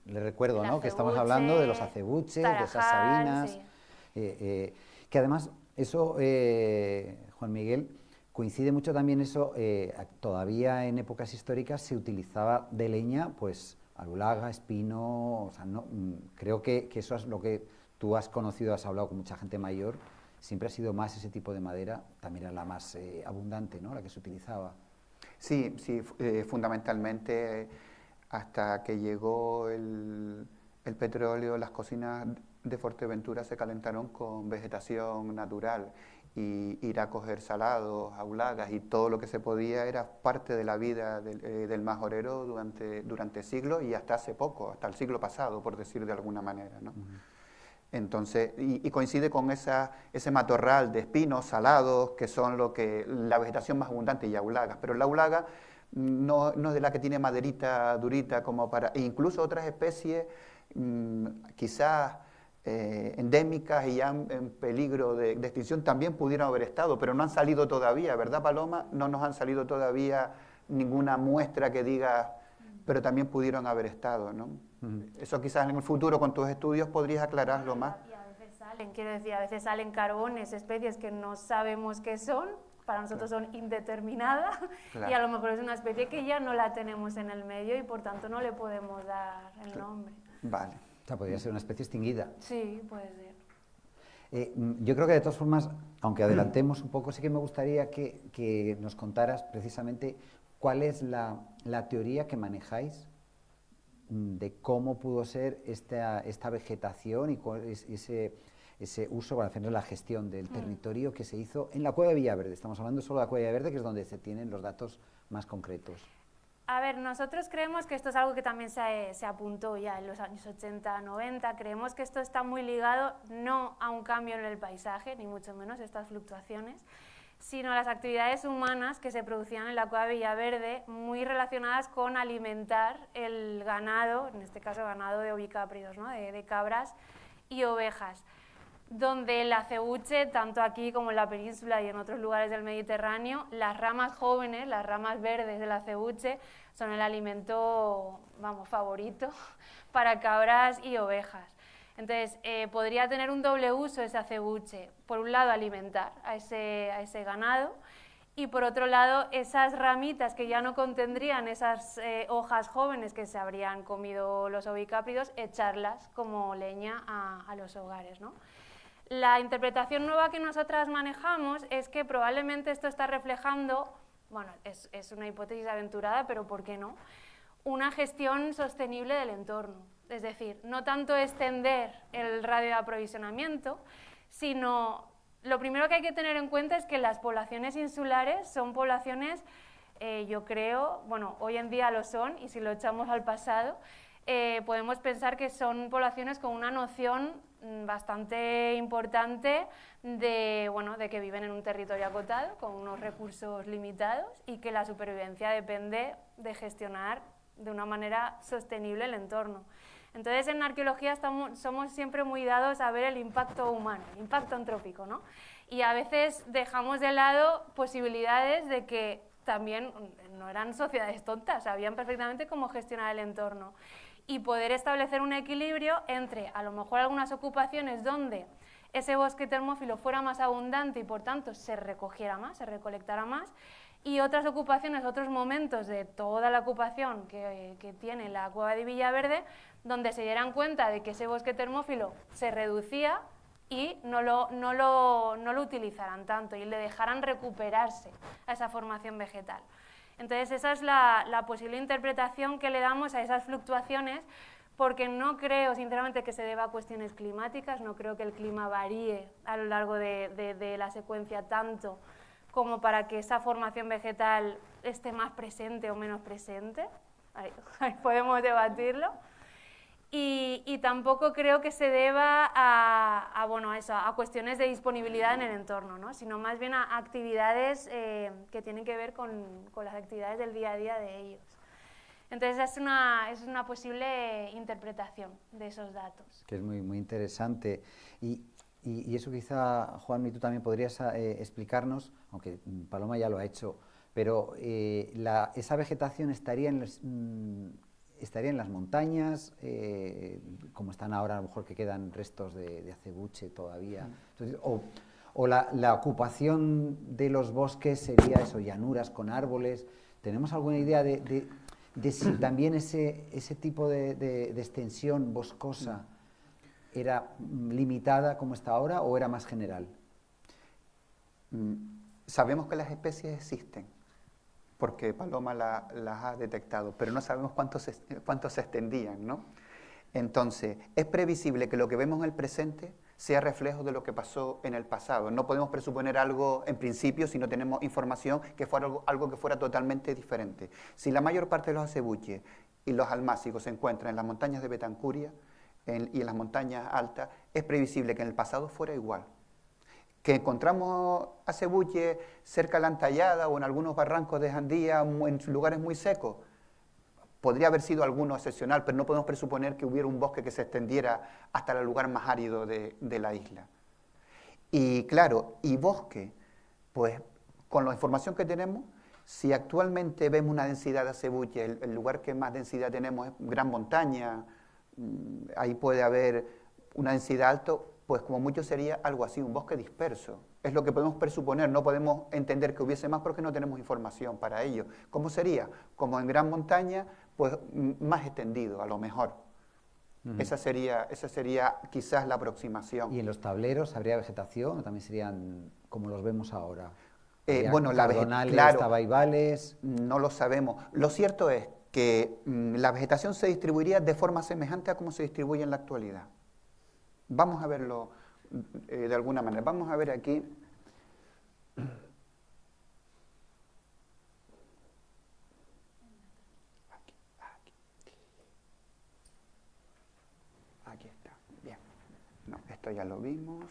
le recuerdo, ¿no?, que estamos hablando de los acebuches, de esas sabinas,
sí.
Que además eso, Juan Miguel, coincide mucho también eso, todavía en épocas históricas se utilizaba de leña, pues, alulaga, espino, o sea, no, creo que eso es lo que tú has conocido, has hablado con mucha gente mayor, siempre ha sido más ese tipo de madera, también era la más abundante, ¿no?, la que se utilizaba.
Sí, fundamentalmente hasta que llegó el petróleo, las cocinas de Fuerteventura se calentaron con vegetación natural y ir a coger salados, aulagas y todo lo que se podía era parte de la vida del majorero durante siglos y hasta hace poco, hasta el siglo pasado, por decir de alguna manera, ¿no? Entonces, y coincide con ese matorral de espinos, salados, que son la vegetación más abundante y aulagas, pero la aulaga no es de la que tiene maderita durita como para, e incluso otras especies quizás endémicas y ya en peligro de extinción también pudieran haber estado, pero no han salido todavía, ¿verdad, Paloma? No nos han salido todavía ninguna muestra que diga, pero también pudieron haber estado, ¿no? Eso quizás en el futuro con tus estudios podrías aclararlo más.
Y a veces salen, quiero decir, a veces salen carbones, especies que no sabemos qué son, para nosotros son indeterminadas, y a lo mejor es una especie que ya no la tenemos en el medio y por tanto no le podemos dar el nombre.
Vale.
O sea, podría ser una especie extinguida.
Sí, puede ser.
Yo creo que de todas formas, aunque adelantemos un poco, sí que me gustaría que nos contaras precisamente cuál es la teoría que manejáis de cómo pudo ser esta vegetación y cuál es ese uso para hacer la gestión del territorio que se hizo en la Cueva de Villaverde. Estamos hablando solo de la Cueva de Villaverde, que es donde se tienen los datos más concretos.
A ver, nosotros creemos que esto es algo que también se apuntó ya en los años 80, 90. Creemos que esto está muy ligado no a un cambio en el paisaje, ni mucho menos estas fluctuaciones, sino las actividades humanas que se producían en la cueva de Villaverde, muy relacionadas con alimentar el ganado, en este caso ganado de ovicápridos, ¿no? de cabras y ovejas, donde el acebuche, tanto aquí como en la península y en otros lugares del Mediterráneo, las ramas jóvenes, las ramas verdes del acebuche, son el alimento, vamos, favorito para cabras y ovejas. Entonces, podría tener un doble uso ese acebuche. Por un lado, alimentar a ese ganado, y por otro lado, esas ramitas que ya no contendrían esas hojas jóvenes que se habrían comido los ovicápridos, echarlas como leña a los hogares, ¿no? La interpretación nueva que nosotras manejamos es que probablemente esto está reflejando, bueno, es una hipótesis aventurada, pero ¿por qué no?, una gestión sostenible del entorno. Es decir, no tanto extender el radio de aprovisionamiento, sino lo primero que hay que tener en cuenta es que las poblaciones insulares son poblaciones, yo creo, bueno, hoy en día lo son, y si lo echamos al pasado, podemos pensar que son poblaciones con una noción bastante importante de, bueno, de que viven en un territorio acotado, con unos recursos limitados, y que la supervivencia depende de gestionar de una manera sostenible el entorno. Entonces, en arqueología somos siempre muy dados a ver el impacto humano, el impacto antrópico, ¿no? Y a veces dejamos de lado posibilidades de que también no eran sociedades tontas, sabían perfectamente cómo gestionar el entorno. Y poder establecer un equilibrio entre, a lo mejor, algunas ocupaciones donde ese bosque termófilo fuera más abundante y, por tanto, se recogiera más, se recolectara más, y otras ocupaciones, otros momentos de toda la ocupación que tiene la cueva de Villaverde, donde se dieran cuenta de que ese bosque termófilo se reducía y no lo utilizaran tanto y le dejaran recuperarse a esa formación vegetal. Entonces, esa es la posible interpretación que le damos a esas fluctuaciones, porque no creo, sinceramente, que se deba a cuestiones climáticas, no creo que el clima varíe a lo largo de la secuencia tanto como para que esa formación vegetal esté más presente o menos presente. Ahí podemos debatirlo. Y tampoco creo que se deba a cuestiones de disponibilidad en el entorno, ¿no? Sino más bien a actividades que tienen que ver con las actividades del día a día de ellos. Entonces, es una posible interpretación de esos datos.
Que es muy, muy interesante. Y eso quizá, Juan, y tú también podrías explicarnos, aunque Paloma ya lo ha hecho, pero esa vegetación estaría en las montañas, como están ahora, a lo mejor que quedan restos de acebuche todavía. Entonces, o la ocupación de los bosques sería eso, llanuras con árboles. ¿Tenemos alguna idea de si también ese tipo de extensión boscosa era limitada como está ahora o era más general?
Sabemos que las especies existen, porque Paloma las ha detectado, pero no sabemos cuántos se extendían, ¿no? Entonces, es previsible que lo que vemos en el presente sea reflejo de lo que pasó en el pasado. No podemos presuponer algo en principio si no tenemos información que fuera algo que fuera totalmente diferente. Si la mayor parte de los acebuches y los almácigos se encuentran en las montañas de Betancuria y en las montañas altas, es previsible que en el pasado fuera igual. Que encontramos acebuche cerca de la Antallada o en algunos barrancos de Jandía, en lugares muy secos, podría haber sido alguno excepcional, pero no podemos presuponer que hubiera un bosque que se extendiera hasta el lugar más árido de la isla. Y claro, y bosque, pues con la información que tenemos, si actualmente vemos una densidad de acebuche, el lugar que más densidad tenemos es Gran Montaña, ahí puede haber una densidad alta, pues como mucho sería algo así, un bosque disperso. Es lo que podemos presuponer, no podemos entender que hubiese más porque no tenemos información para ello. ¿Cómo sería? Como en Gran Montaña, pues más extendido, a lo mejor. Esa sería quizás la aproximación.
¿Y en los tableros habría vegetación o también serían como los vemos ahora?
Bueno,
cardonales, tabaibales.
No lo sabemos. Lo cierto es que la vegetación se distribuiría de forma semejante a cómo se distribuye en la actualidad. Vamos a verlo de alguna manera. Vamos a ver aquí. Aquí está. Bien. No, esto ya lo vimos.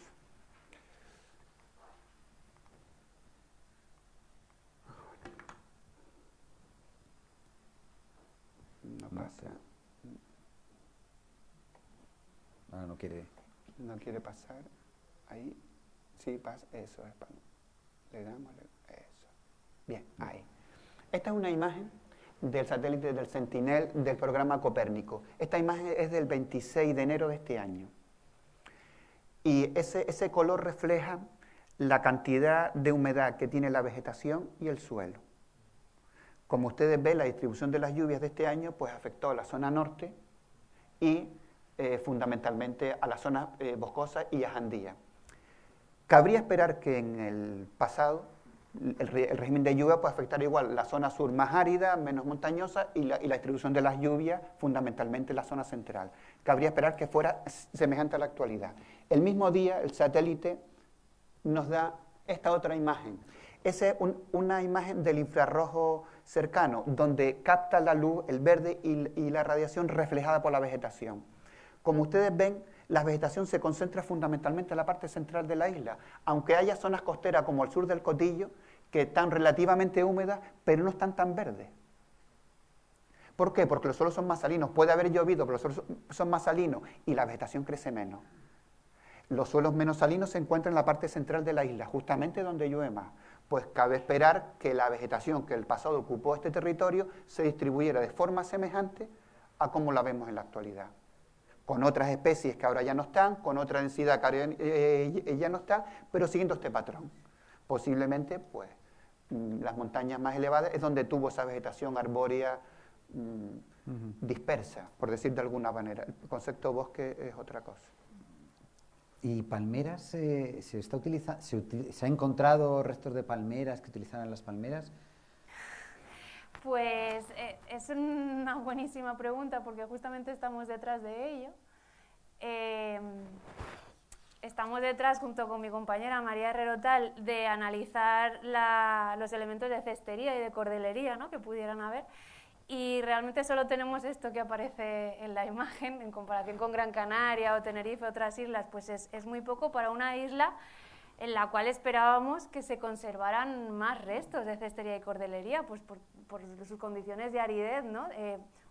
pasa.
Ahora no quiere.
No quiere pasar. Ahí. Sí, pasa. Eso es. Le damos. Eso. Bien, ahí. Esta es una imagen del satélite del Sentinel del programa Copérnico. Esta imagen es del 26 de enero de este año. Y ese color refleja la cantidad de humedad que tiene la vegetación y el suelo. Como ustedes ven, la distribución de las lluvias de este año pues afectó a la zona norte y fundamentalmente a la zona boscosa y ajandía. Cabría esperar que en el pasado el régimen de lluvia puede afectar igual la zona sur más árida, menos montañosa y la distribución de las lluvias fundamentalmente la zona central. Cabría esperar que fuera semejante a la actualidad. El mismo día el satélite nos da esta otra imagen. Esa es una imagen del infrarrojo cercano, donde capta la luz, el verde y la radiación reflejada por la vegetación. Como ustedes ven, la vegetación se concentra fundamentalmente en la parte central de la isla, aunque haya zonas costeras como el sur del Cotillo, que están relativamente húmedas, pero no están tan verdes. ¿Por qué? Porque los suelos son más salinos. Puede haber llovido, pero los suelos son más salinos y la vegetación crece menos. Los suelos menos salinos se encuentran en la parte central de la isla, justamente donde llueve más. Pues cabe esperar que la vegetación que en el pasado ocupó este territorio se distribuyera de forma semejante a como la vemos en la actualidad. Con otras especies que ahora ya no están, con otra densidad que ahora ya no está, pero siguiendo este patrón. Posiblemente, pues, las montañas más elevadas es donde tuvo esa vegetación arbórea dispersa, por decir de alguna manera. El concepto bosque es otra cosa.
¿Y palmeras se ha encontrado restos de palmeras que utilizaban las palmeras?
Pues es una buenísima pregunta porque justamente estamos detrás de ello. Estamos detrás, junto con mi compañera María Herrero Tal, de analizar los elementos de cestería y de cordelería, ¿no?, que pudieran haber. Y realmente solo tenemos esto que aparece en la imagen, en comparación con Gran Canaria o Tenerife, otras islas, pues es muy poco para una isla en la cual esperábamos que se conservaran más restos de cestería y cordelería, pues por sus condiciones de aridez, ¿no?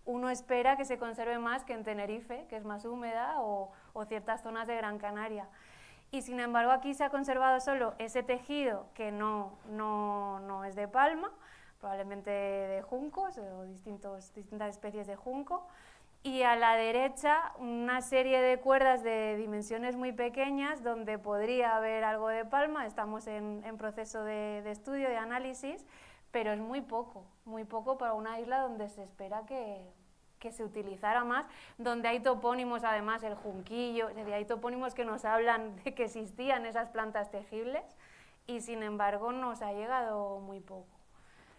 Uno espera que se conserve más que en Tenerife, que es más húmeda, o ciertas zonas de Gran Canaria. Y sin embargo aquí se ha conservado solo ese tejido que no es de palma, probablemente de juncos o distintas especies de junco, y a la derecha una serie de cuerdas de dimensiones muy pequeñas donde podría haber algo de palma. Estamos en proceso de estudio, de análisis, pero es muy poco para una isla donde se espera que se utilizara más, donde hay topónimos, además el junquillo, es decir, hay topónimos que nos hablan de que existían esas plantas tejibles y sin embargo nos ha llegado muy poco.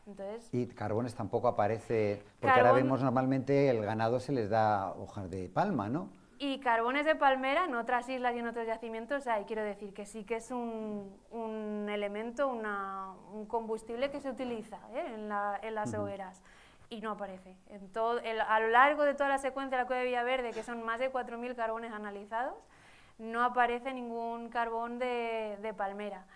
Entonces,
y carbones tampoco aparece, porque ahora vemos normalmente el ganado se les da hojas de palma, ¿no?
Y carbones de palmera en otras islas y en otros yacimientos hay, quiero decir que sí que es un elemento, un combustible que se utiliza en las hogueras y no aparece. A lo largo de toda la secuencia de la cueva de Villaverde, que son más de 4.000 carbones analizados, no aparece ningún carbón de palmera.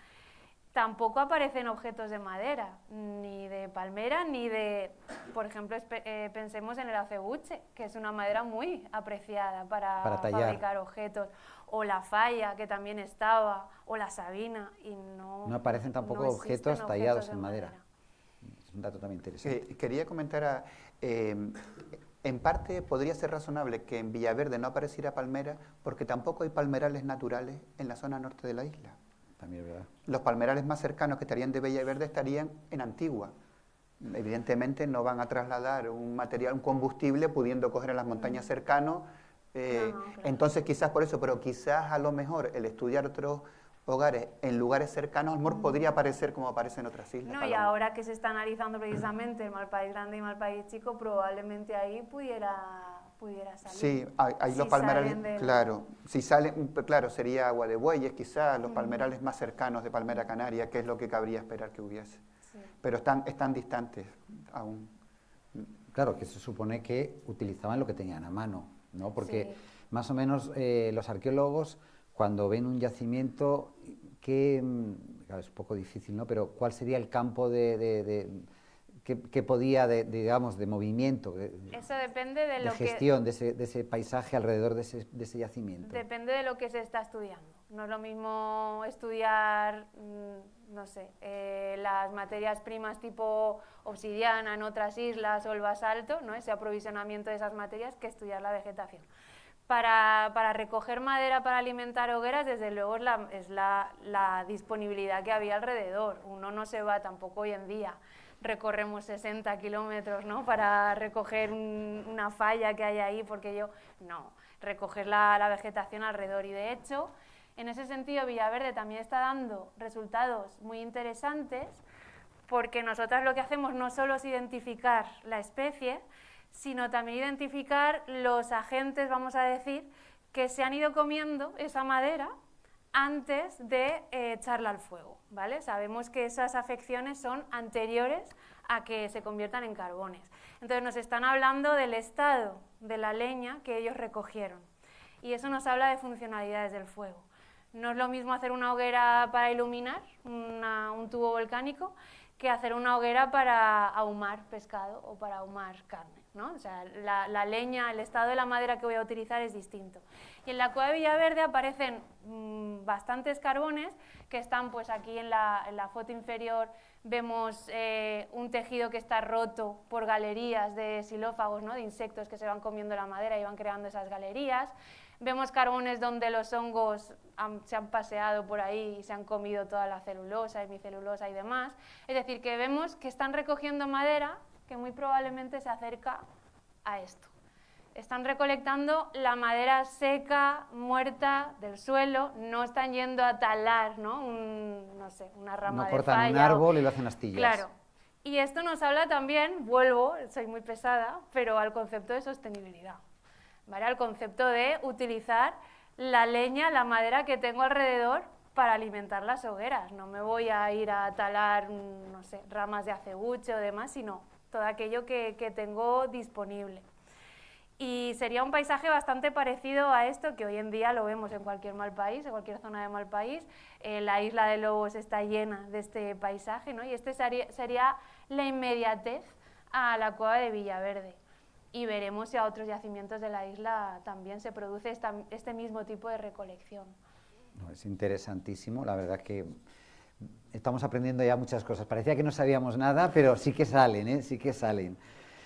Tampoco aparecen objetos de madera, ni de palmera, ni de, por ejemplo, pensemos en el acebuche, que es una madera muy apreciada para fabricar objetos, o la falla, que también estaba, o la sabina, y no
aparecen tampoco objetos tallados en madera. Es un dato también interesante.
Quería comentar, en parte podría ser razonable que en Villaverde no apareciera palmera, porque tampoco hay palmerales naturales en la zona norte de la isla.
También es verdad.
Los palmerales más cercanos que estarían de Villaverde estarían en Antigua. Evidentemente no van a trasladar un material, un combustible, pudiendo coger en las montañas cercanas. Claro. Entonces quizás por eso, pero quizás a lo mejor el estudiar otros hogares en lugares cercanos, a lo mejor podría aparecer como aparece en otras islas.
No, y ahora que se está analizando precisamente el Malpaís Grande y Malpaís Chico, probablemente ahí pudiera salir.
Sí, hay los palmerales, claro, si salen, claro, sería Agua de Bueyes, quizás los palmerales más cercanos de Palmera Canaria, que es lo que cabría esperar que hubiese. Sí. Pero están distantes aún.
Claro, que se supone que utilizaban lo que tenían a mano, ¿no? Porque más o menos los arqueólogos, cuando ven un yacimiento, claro, es un poco difícil, ¿no? Pero ¿cuál sería el campo que que podía, digamos, de movimiento,
Eso depende de
de
lo
gestión de ese paisaje alrededor de ese yacimiento?
Depende de lo que se está estudiando. No es lo mismo estudiar, no sé, las materias primas tipo obsidiana en otras islas o el basalto, ¿no? Ese aprovisionamiento de esas materias, que estudiar la vegetación. Para recoger madera para alimentar hogueras, desde luego es la disponibilidad que había alrededor. Uno no se va tampoco hoy en día. Recorremos 60 kilómetros, ¿no?, para recoger una falla que hay ahí, porque no, recoger la vegetación alrededor. Y de hecho, en ese sentido, Villaverde también está dando resultados muy interesantes, porque nosotras lo que hacemos no solo es identificar la especie, sino también identificar los agentes, vamos a decir, que se han ido comiendo esa madera antes de echarla al fuego, ¿vale? Sabemos que esas afecciones son anteriores a que se conviertan en carbones. Entonces nos están hablando del estado de la leña que ellos recogieron, y eso nos habla de funcionalidades del fuego. No es lo mismo hacer una hoguera para iluminar, un tubo volcánico, que hacer una hoguera para ahumar pescado o para ahumar carne, ¿no? O sea, la leña, el estado de la madera que voy a utilizar es distinto. Y en la cueva de Villaverde aparecen bastantes carbones que están, pues aquí en la foto inferior vemos un tejido que está roto por galerías de xilófagos, ¿no?, de insectos que se van comiendo la madera y van creando esas galerías. Vemos carbones donde los hongos se han paseado por ahí y se han comido toda la celulosa, hemicelulosa y demás. Es decir, que vemos que están recogiendo madera que muy probablemente se acerca a esto. Están recolectando la madera seca, muerta del suelo, no están yendo a talar, ¿no?, no sé, una rama de falla.
No cortan un árbol y lo hacen astillas.
Claro. Y esto nos habla también, vuelvo, soy muy pesada, pero al concepto de sostenibilidad, ¿vale? Al concepto de utilizar la leña, la madera que tengo alrededor para alimentar las hogueras. No me voy a ir a talar, no sé, ramas de acebuche o demás, sino todo aquello que tengo disponible. Y sería un paisaje bastante parecido a esto, que hoy en día lo vemos en cualquier Malpaís, en cualquier zona de Malpaís. La isla de Lobos está llena de este paisaje, ¿no? Y este sería la inmediatez a la cueva de Villaverde. Y veremos si a otros yacimientos de la isla también se produce este mismo tipo de recolección.
No, es interesantísimo, la verdad que estamos aprendiendo ya muchas cosas. Parecía que no sabíamos nada, pero sí que salen, ¿eh? Sí que salen.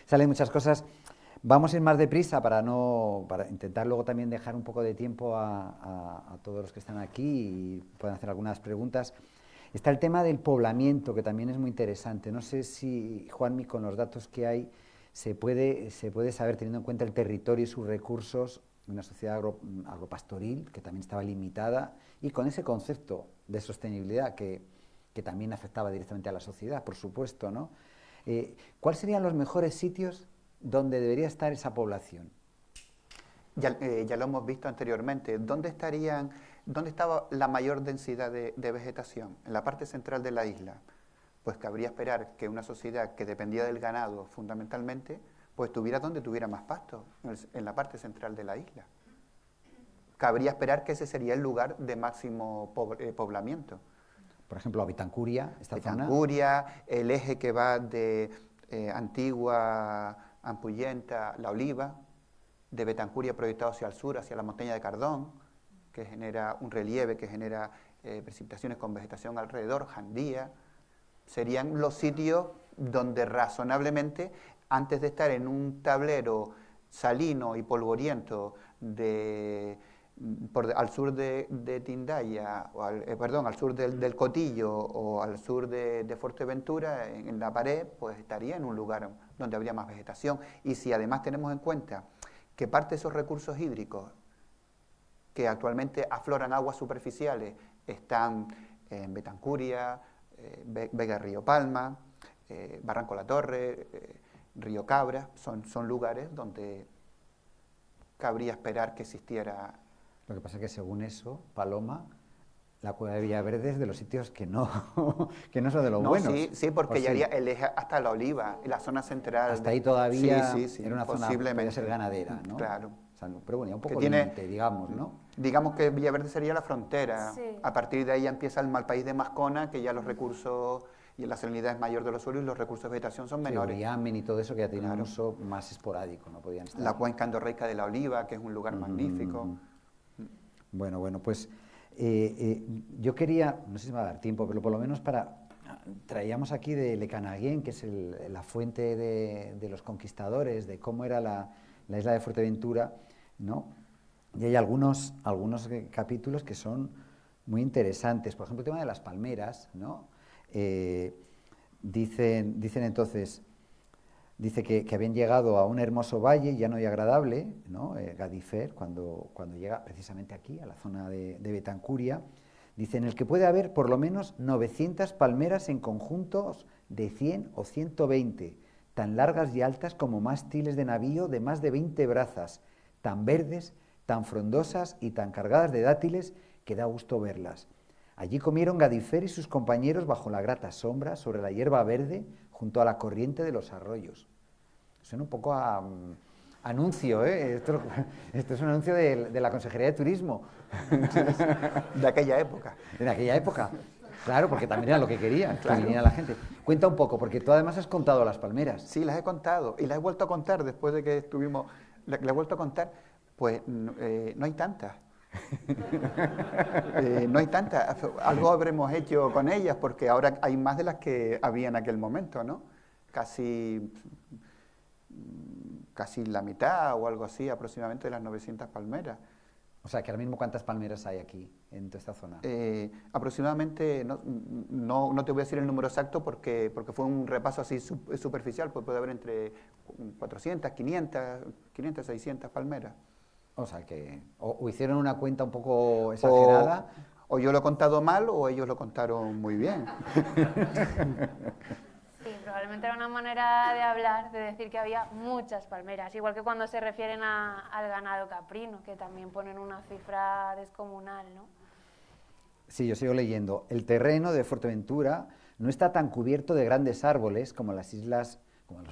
Salen muchas cosas. Vamos a ir más deprisa para intentar luego también dejar un poco de tiempo a todos los que están aquí y puedan hacer algunas preguntas. Está el tema del poblamiento, que también es muy interesante. No sé si, Juanmi, con los datos que hay, se puede saber, teniendo en cuenta el territorio y sus recursos, una sociedad agropastoril que también estaba limitada y con ese concepto de sostenibilidad que también afectaba directamente a la sociedad, por supuesto, ¿no? ¿Cuáles serían los mejores sitios donde debería estar esa población?
Ya lo hemos visto anteriormente. ¿Dónde estaba la mayor densidad de vegetación? En la parte central de la isla. Pues cabría esperar que una sociedad que dependía del ganado fundamentalmente, pues tuviera donde tuviera más pasto, en la parte central de la isla. Cabría esperar que ese sería el lugar de máximo poblamiento.
Por ejemplo, a Betancuria, esta zona.
Betancuria, el eje que va de Antigua, Ampuyenta, La Oliva, de Betancuria proyectado hacia el sur, hacia la montaña de Cardón, que genera un relieve, que genera precipitaciones con vegetación alrededor, Jandía. Serían los sitios donde razonablemente, antes de estar en un tablero salino y polvoriento al sur de Tindaya, o al sur del Cotillo o al sur de Fuerteventura, en la pared, pues estaría en un lugar donde habría más vegetación. Y si además tenemos en cuenta que parte de esos recursos hídricos que actualmente afloran aguas superficiales están en Betancuria, Vega Río Palma, Barranco La Torre, Río Cabra, son lugares donde cabría esperar que existiera.
Lo que pasa es que según eso, Paloma, la cueva de Villaverde es de los sitios que no son de los buenos.
Sí, porque ya haría el eje hasta La Oliva, la zona central.
Hasta ahí todavía
sí,
era una zona, podría ser ganadera, ¿no?
Claro.
O sea, pero bueno, ya un poco límite, digamos, ¿no?
Digamos que Villaverde sería la frontera.
Sí.
A partir de ahí ya empieza el Malpaís de Mascona, que ya los recursos y la salinidad es mayor de los suelos y los recursos de vegetación son
Sí,
menores.
Oriamen y todo eso que ya tiene un
Claro.
uso más esporádico, no podían estar.
La cuenca endorreica de la Oliva, que es un lugar magnífico.
Bueno, pues yo quería, no sé si me va a dar tiempo, pero por lo menos traíamos aquí de Le Canaguen, que es la fuente de los conquistadores, de cómo era la isla de Fuerteventura, ¿no? Y hay algunos capítulos que son muy interesantes. Por ejemplo, el tema de las palmeras, ¿no? Dicen entonces, dice que habían llegado a un hermoso valle llano y agradable, ¿no? Gadifer, cuando llega precisamente aquí, a la zona de Betancuria, dice, en el que puede haber por lo menos 900 palmeras en conjuntos de 100 o 120, tan largas y altas como mástiles de navío de más de 20 brazas, tan verdes, tan frondosas y tan cargadas de dátiles que da gusto verlas. Allí comieron Gadifer y sus compañeros bajo la grata sombra, sobre la hierba verde, junto a la corriente de los arroyos. Suena un poco a anuncio, ¿eh? Esto es un anuncio de la Consejería de Turismo.
De aquella época.
De aquella época. Claro, porque también era lo que querían,
Claro.
que viniera la gente. Cuenta un poco, porque tú además has contado las palmeras.
Sí, las he contado y las he vuelto a contar después de que estuvimos. Las he vuelto a contar, pues no hay tantas. No hay tantas. Algo habremos hecho con ellas porque ahora hay más de las que había en aquel momento, ¿no? Casi la mitad o algo así aproximadamente de las 900 palmeras.
O sea, que ahora mismo, ¿cuántas palmeras hay aquí, en toda esta zona?
Aproximadamente, no te voy a decir el número exacto porque fue un repaso así superficial, pues puede haber entre 400, 500, 600 palmeras.
O sea, que o hicieron una cuenta un poco exagerada.
O yo lo he contado mal o ellos lo contaron muy bien.
Sí, probablemente era una manera de hablar, de decir que había muchas palmeras, igual que cuando se refieren al ganado caprino, que también ponen una cifra descomunal, ¿no?
Sí, yo sigo leyendo. El terreno de Fuerteventura no está tan cubierto de grandes árboles como las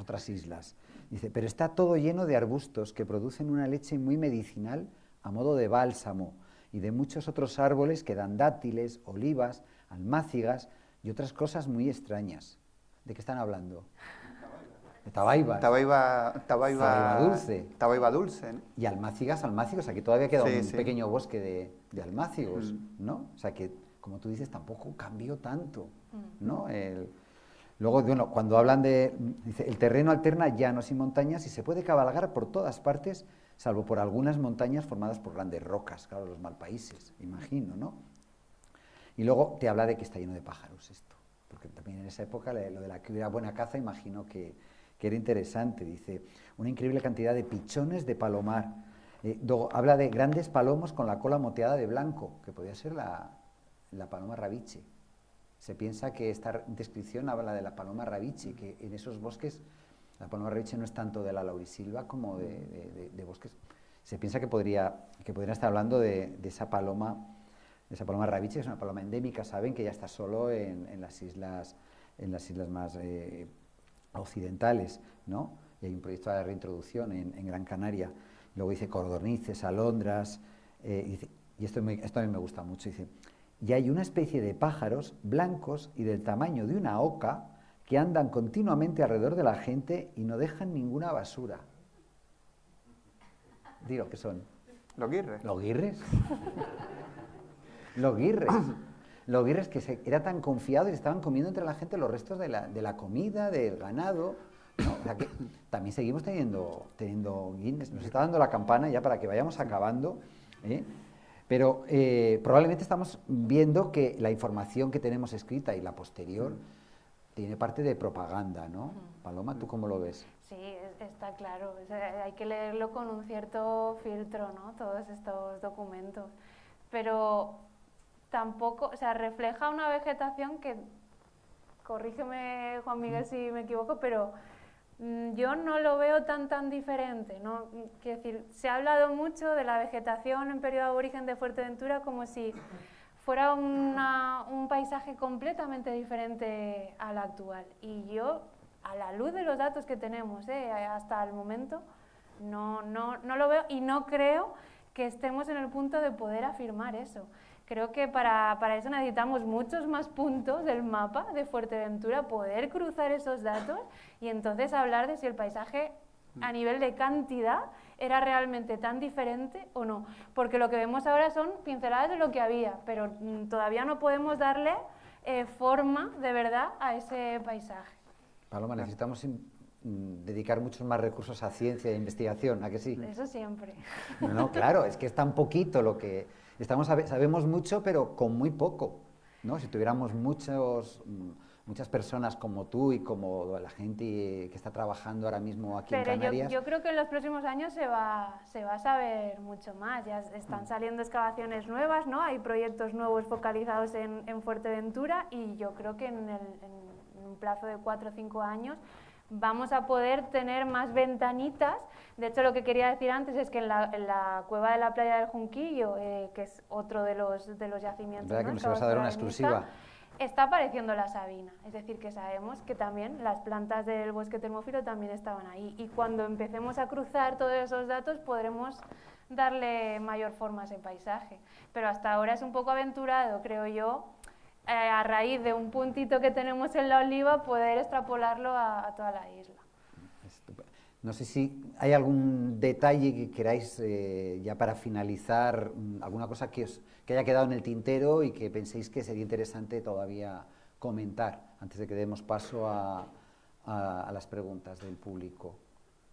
otras islas. Dice, pero está todo lleno de arbustos que producen una leche muy medicinal a modo de bálsamo y de muchos otros árboles que dan dátiles, olivas, almácigas y otras cosas muy extrañas. ¿De qué están hablando? De tabaibas.
Tabaiba
dulce.
Tabaiba dulce, ¿no?
Y almácigas. Aquí todavía queda
Sí,
un
sí.
pequeño bosque de almácigos, ¿no? O sea que, como tú dices, tampoco cambió tanto, ¿no? Luego, bueno, cuando hablan dice, el terreno alterna llanos y montañas y se puede cabalgar por todas partes, salvo por algunas montañas formadas por grandes rocas, claro, los malpaíses, imagino, ¿no? Y luego te habla de que está lleno de pájaros esto, porque también en esa época lo de la que hubiera buena caza, imagino que era interesante. Dice, una increíble cantidad de pichones de palomar. Luego habla de grandes palomos con la cola moteada de blanco, que podía ser la paloma rabiche. Se piensa que esta descripción habla de la paloma rabiche, que en esos bosques la paloma rabiche no es tanto de la laurisilva como de bosques. Se piensa que podría estar hablando de esa paloma rabiche, que es una paloma endémica, saben que ya está solo en las islas más occidentales, ¿no? Y hay un proyecto de reintroducción en Gran Canaria. Luego dice codornices, alondras, y esto a mí me gusta mucho, dice, y hay una especie de pájaros blancos y del tamaño de una oca que andan continuamente alrededor de la gente y no dejan ninguna basura. Dilo, ¿qué son?
Los guirres.
¿Los guirres? Los guirres. Los guirres que era tan confiado y estaban comiendo entre la gente los restos de la comida, del ganado, ¿no? O sea que también seguimos teniendo guinness. Nos está dando la campana ya para que vayamos acabando, ¿eh? Pero probablemente estamos viendo que la información que tenemos escrita y la posterior tiene parte de propaganda, ¿no? Paloma, ¿tú cómo lo ves?
Sí, está claro. O sea, hay que leerlo con un cierto filtro, ¿no? Todos estos documentos. Pero tampoco, o sea, refleja una vegetación que, corrígeme Juan Miguel si me equivoco, pero yo no lo veo tan diferente, ¿no? Quiero decir, se ha hablado mucho de la vegetación en periodo aborigen de Fuerteventura como si fuera un paisaje completamente diferente al actual. Y yo, a la luz de los datos que tenemos hasta el momento, no lo veo y no creo que estemos en el punto de poder afirmar eso. Creo que para eso necesitamos muchos más puntos del mapa de Fuerteventura, poder cruzar esos datos y entonces hablar de si el paisaje a nivel de cantidad era realmente tan diferente o no. Porque lo que vemos ahora son pinceladas de lo que había, pero todavía no podemos darle forma de verdad a ese paisaje.
Paloma, necesitamos dedicar muchos más recursos a ciencia e investigación, ¿a que sí?
Eso siempre.
No, claro, es que es tan poquito lo que... sabemos mucho, pero con muy poco, ¿no? Si tuviéramos muchas personas como tú y como la gente que está trabajando ahora mismo aquí en Canarias...
Yo creo que en los próximos años se va a saber mucho más. Ya están saliendo excavaciones nuevas, ¿no? Hay proyectos nuevos focalizados en Fuerteventura y yo creo que en un plazo de 4 o 5 años vamos a poder tener más ventanitas. De hecho, lo que quería decir antes es que en la cueva de la playa del Junquillo, que es otro de los yacimientos,
¿verdad que nos ibas a dar una exclusiva?
Está apareciendo la sabina, es decir, que sabemos que también las plantas del bosque termófilo también estaban ahí y cuando empecemos a cruzar todos esos datos podremos darle mayor forma a ese paisaje. Pero hasta ahora es un poco aventurado, creo yo, a raíz de un puntito que tenemos en la Oliva, poder extrapolarlo a toda la isla.
No sé si hay algún detalle que queráis, ya para finalizar, alguna cosa que haya quedado en el tintero y que penséis que sería interesante todavía comentar, antes de que demos paso a las preguntas del público.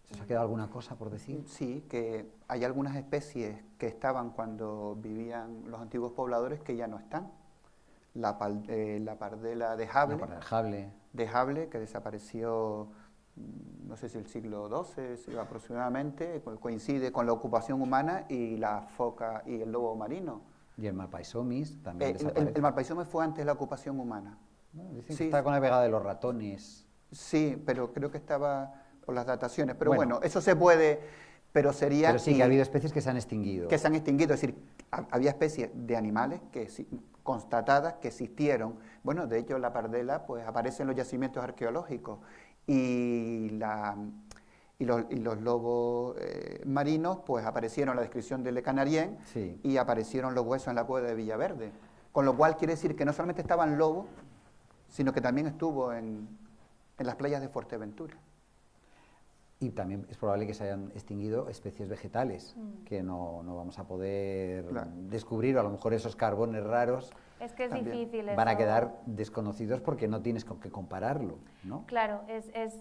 ¿Se os ha quedado alguna cosa por decir?
Sí, que hay algunas especies que estaban cuando vivían los antiguos pobladores que ya no están. La pardela de Jable, que desapareció, no sé si el siglo XII aproximadamente, coincide con la ocupación humana, y la foca y el lobo marino.
Y el Malpaisomis también desapareció.
El Malpaisomis fue antes de la ocupación humana.
Bueno, dicen que está con la vegada de los ratones.
Sí, pero creo que estaba con las dataciones. Pero bueno, eso se puede, pero sería...
Pero sí, que ha habido especies que se han extinguido.
Que se han extinguido, es decir, había especies de animales constatadas que existieron. Bueno, de hecho la pardela pues aparece en los yacimientos arqueológicos y los lobos marinos pues aparecieron en la descripción de Le Canarien, sí, y aparecieron los huesos en la cueva de Villaverde. Con lo cual quiere decir que no solamente estaban lobos, sino que también estuvo en las playas de Fuerteventura.
Y también es probable que se hayan extinguido especies vegetales que no vamos a poder descubrir, o a lo mejor esos carbones raros
es que es difícil
van a quedar desconocidos porque no tienes con qué compararlo, ¿no?
Claro,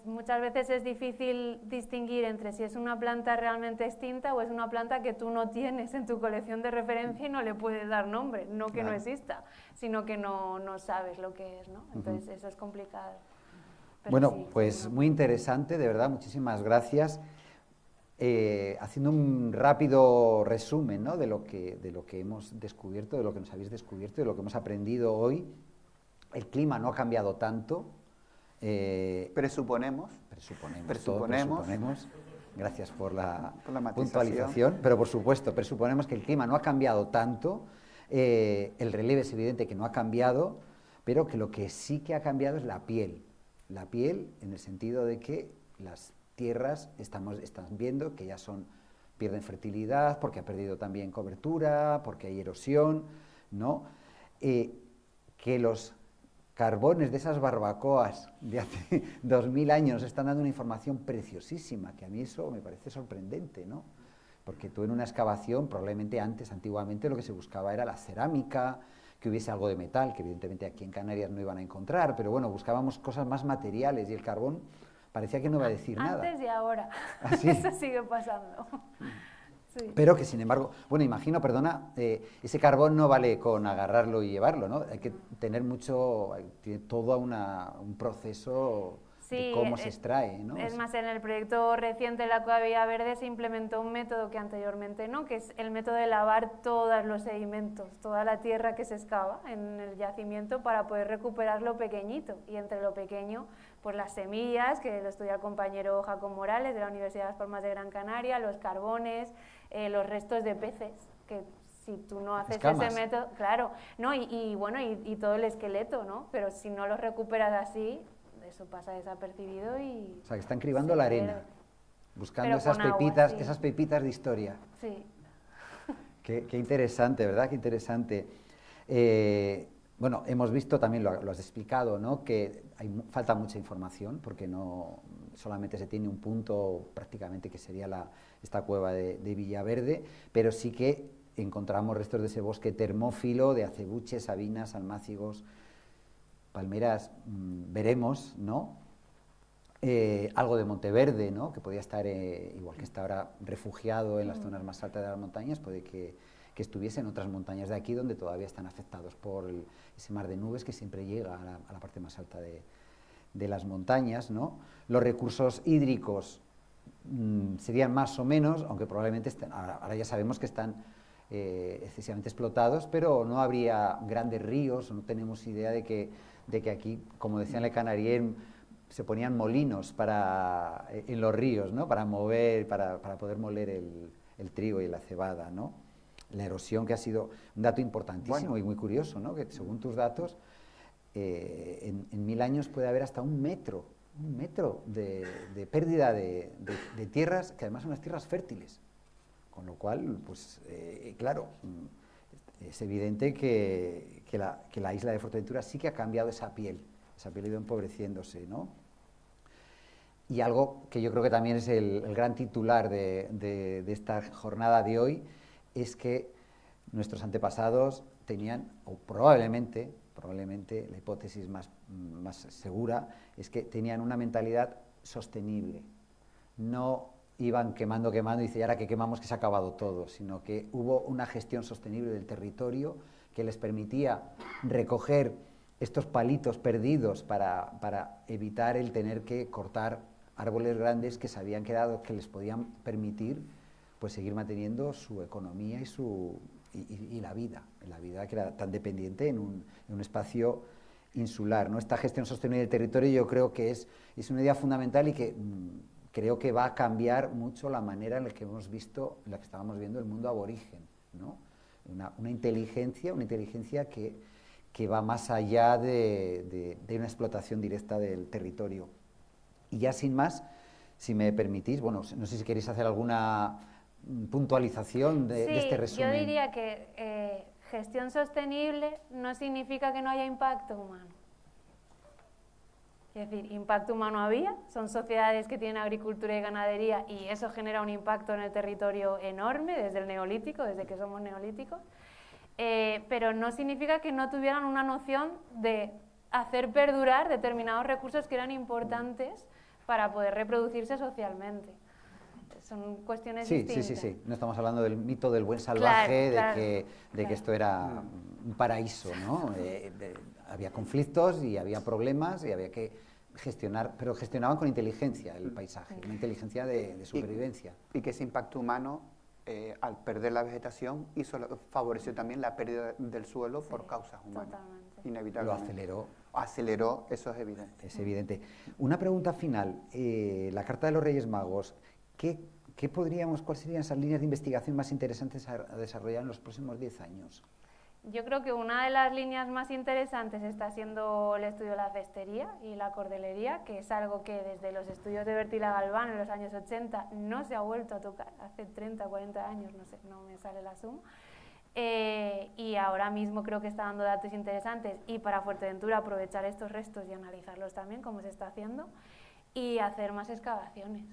muchas veces es difícil distinguir entre si es una planta realmente extinta o es una planta que tú no tienes en tu colección de referencia y no le puedes dar nombre, no que no exista, sino que no sabes lo que es, ¿no? Entonces eso es complicado. Pero
bueno,
sí,
pues muy interesante, de verdad, muchísimas gracias. Haciendo un rápido resumen, ¿no?, de lo que hemos descubierto, de lo que nos habéis descubierto, de lo que hemos aprendido hoy, el clima no ha cambiado tanto.
Presuponemos.
Gracias por la
matización.
Puntualización, pero por supuesto, presuponemos que el clima no ha cambiado tanto, el relieve es evidente que no ha cambiado, pero que lo que sí que ha cambiado es la piel. La piel, en el sentido de que las tierras están viendo que ya pierden fertilidad, porque ha perdido también cobertura, porque hay erosión, ¿no? Que los carbones de esas barbacoas de hace 2000 años están dando una información preciosísima, que a mí eso me parece sorprendente, ¿no? Porque tú en una excavación, probablemente antiguamente lo que se buscaba era la cerámica, que hubiese algo de metal, que evidentemente aquí en Canarias no iban a encontrar, pero bueno, buscábamos cosas más materiales y el carbón parecía que no iba a decir nada.
Antes y ahora,
¿Sí?
Eso sigue pasando. Sí.
Pero que sin embargo, bueno, imagino, perdona, ese carbón no vale con agarrarlo y llevarlo, ¿no? Hay que tener tiene todo un proceso de cómo se extrae, ¿no?
Es más, en el proyecto reciente de la Cueva Villaverde se implementó un método que anteriormente no, que es el método de lavar todos los sedimentos, toda la tierra que se excava en el yacimiento para poder recuperar lo pequeñito, y entre lo pequeño, pues las semillas, que lo estudia el compañero Jacob Morales de la Universidad de Las Palmas de Gran Canaria, los carbones, los restos de peces, que si tú no haces ese método, claro, no, y todo el esqueleto, ¿no? Pero si no lo recuperas así, eso pasa desapercibido y...
O sea, que están cribando la arena, buscando esas pepitas de historia.
Sí.
Qué interesante, ¿verdad? Qué interesante. Bueno, hemos visto, también lo has explicado, ¿no?, que falta mucha información porque no solamente se tiene un punto prácticamente que sería esta cueva de Villaverde, pero sí que encontramos restos de ese bosque termófilo, de acebuches, sabinas, almácigos, palmeras, veremos, ¿no? Algo de Monteverde, ¿no?, que podía estar, igual que está ahora refugiado en las zonas más altas de las montañas, puede que estuviese en otras montañas de aquí donde todavía están afectados por ese mar de nubes que siempre llega a la parte más alta de las montañas, ¿no? Los recursos hídricos serían más o menos, aunque probablemente ahora ya sabemos que están excesivamente explotados, pero no habría grandes ríos, no tenemos idea de que aquí, como decía en Le Canarién, se ponían molinos en los ríos, ¿no?, para poder moler el trigo y la cebada, ¿no? La erosión, que ha sido un dato importantísimo y muy curioso, ¿no?, que según tus datos, en 1000 años puede haber hasta un metro de pérdida de tierras, que además son unas tierras fértiles. Con lo cual, pues claro, es evidente que la isla de Fuerteventura sí que ha cambiado esa piel ha ido empobreciéndose, ¿no? Y algo que yo creo que también es el gran titular de esta jornada de hoy, es que nuestros antepasados tenían, o probablemente la hipótesis más segura, es que tenían una mentalidad sostenible. No iban quemando y dice, y ahora que quemamos que se ha acabado todo, sino que hubo una gestión sostenible del territorio que les permitía recoger estos palitos perdidos para evitar el tener que cortar árboles grandes que se habían quedado, que les podían permitir pues seguir manteniendo su economía y la vida que era tan dependiente en un espacio insular, ¿no? Esta gestión sostenible del territorio yo creo que es una idea fundamental y que creo que va a cambiar mucho la manera en la que hemos visto, en la que estábamos viendo el mundo aborigen, ¿no? Una inteligencia que va más allá de una explotación directa del territorio. Y ya sin más, si me permitís, bueno, no sé si queréis hacer alguna puntualización de este resumen.
Yo diría que gestión sostenible no significa que no haya impacto humano. Es decir, impacto humano había, son sociedades que tienen agricultura y ganadería y eso genera un impacto en el territorio enorme desde el neolítico, desde que somos neolíticos, pero no significa que no tuvieran una noción de hacer perdurar determinados recursos que eran importantes para poder reproducirse socialmente. Son cuestiones distintas.
Sí. No estamos hablando del mito del buen salvaje,
claro,
que esto era un paraíso, ¿no? Había conflictos y había problemas y había que gestionar, pero gestionaban con inteligencia el paisaje, una inteligencia de supervivencia.
Y que ese impacto humano, al perder la vegetación, favoreció también la pérdida del suelo por causas humanas.
Totalmente.
Inevitablemente.
Lo
aceleró, eso es evidente.
Es evidente. Una pregunta final. La Carta de los Reyes Magos, ¿cuáles serían esas líneas de investigación más interesantes a desarrollar en los próximos 10 años?
Yo creo que una de las líneas más interesantes está siendo el estudio de la cestería y la cordelería, que es algo que desde los estudios de Bertila Galván en los años 80 no se ha vuelto a tocar, hace 30, 40 años, no sé, no me sale la suma. Y ahora mismo creo que está dando datos interesantes y para Fuerteventura aprovechar estos restos y analizarlos también, como se está haciendo, y hacer más excavaciones.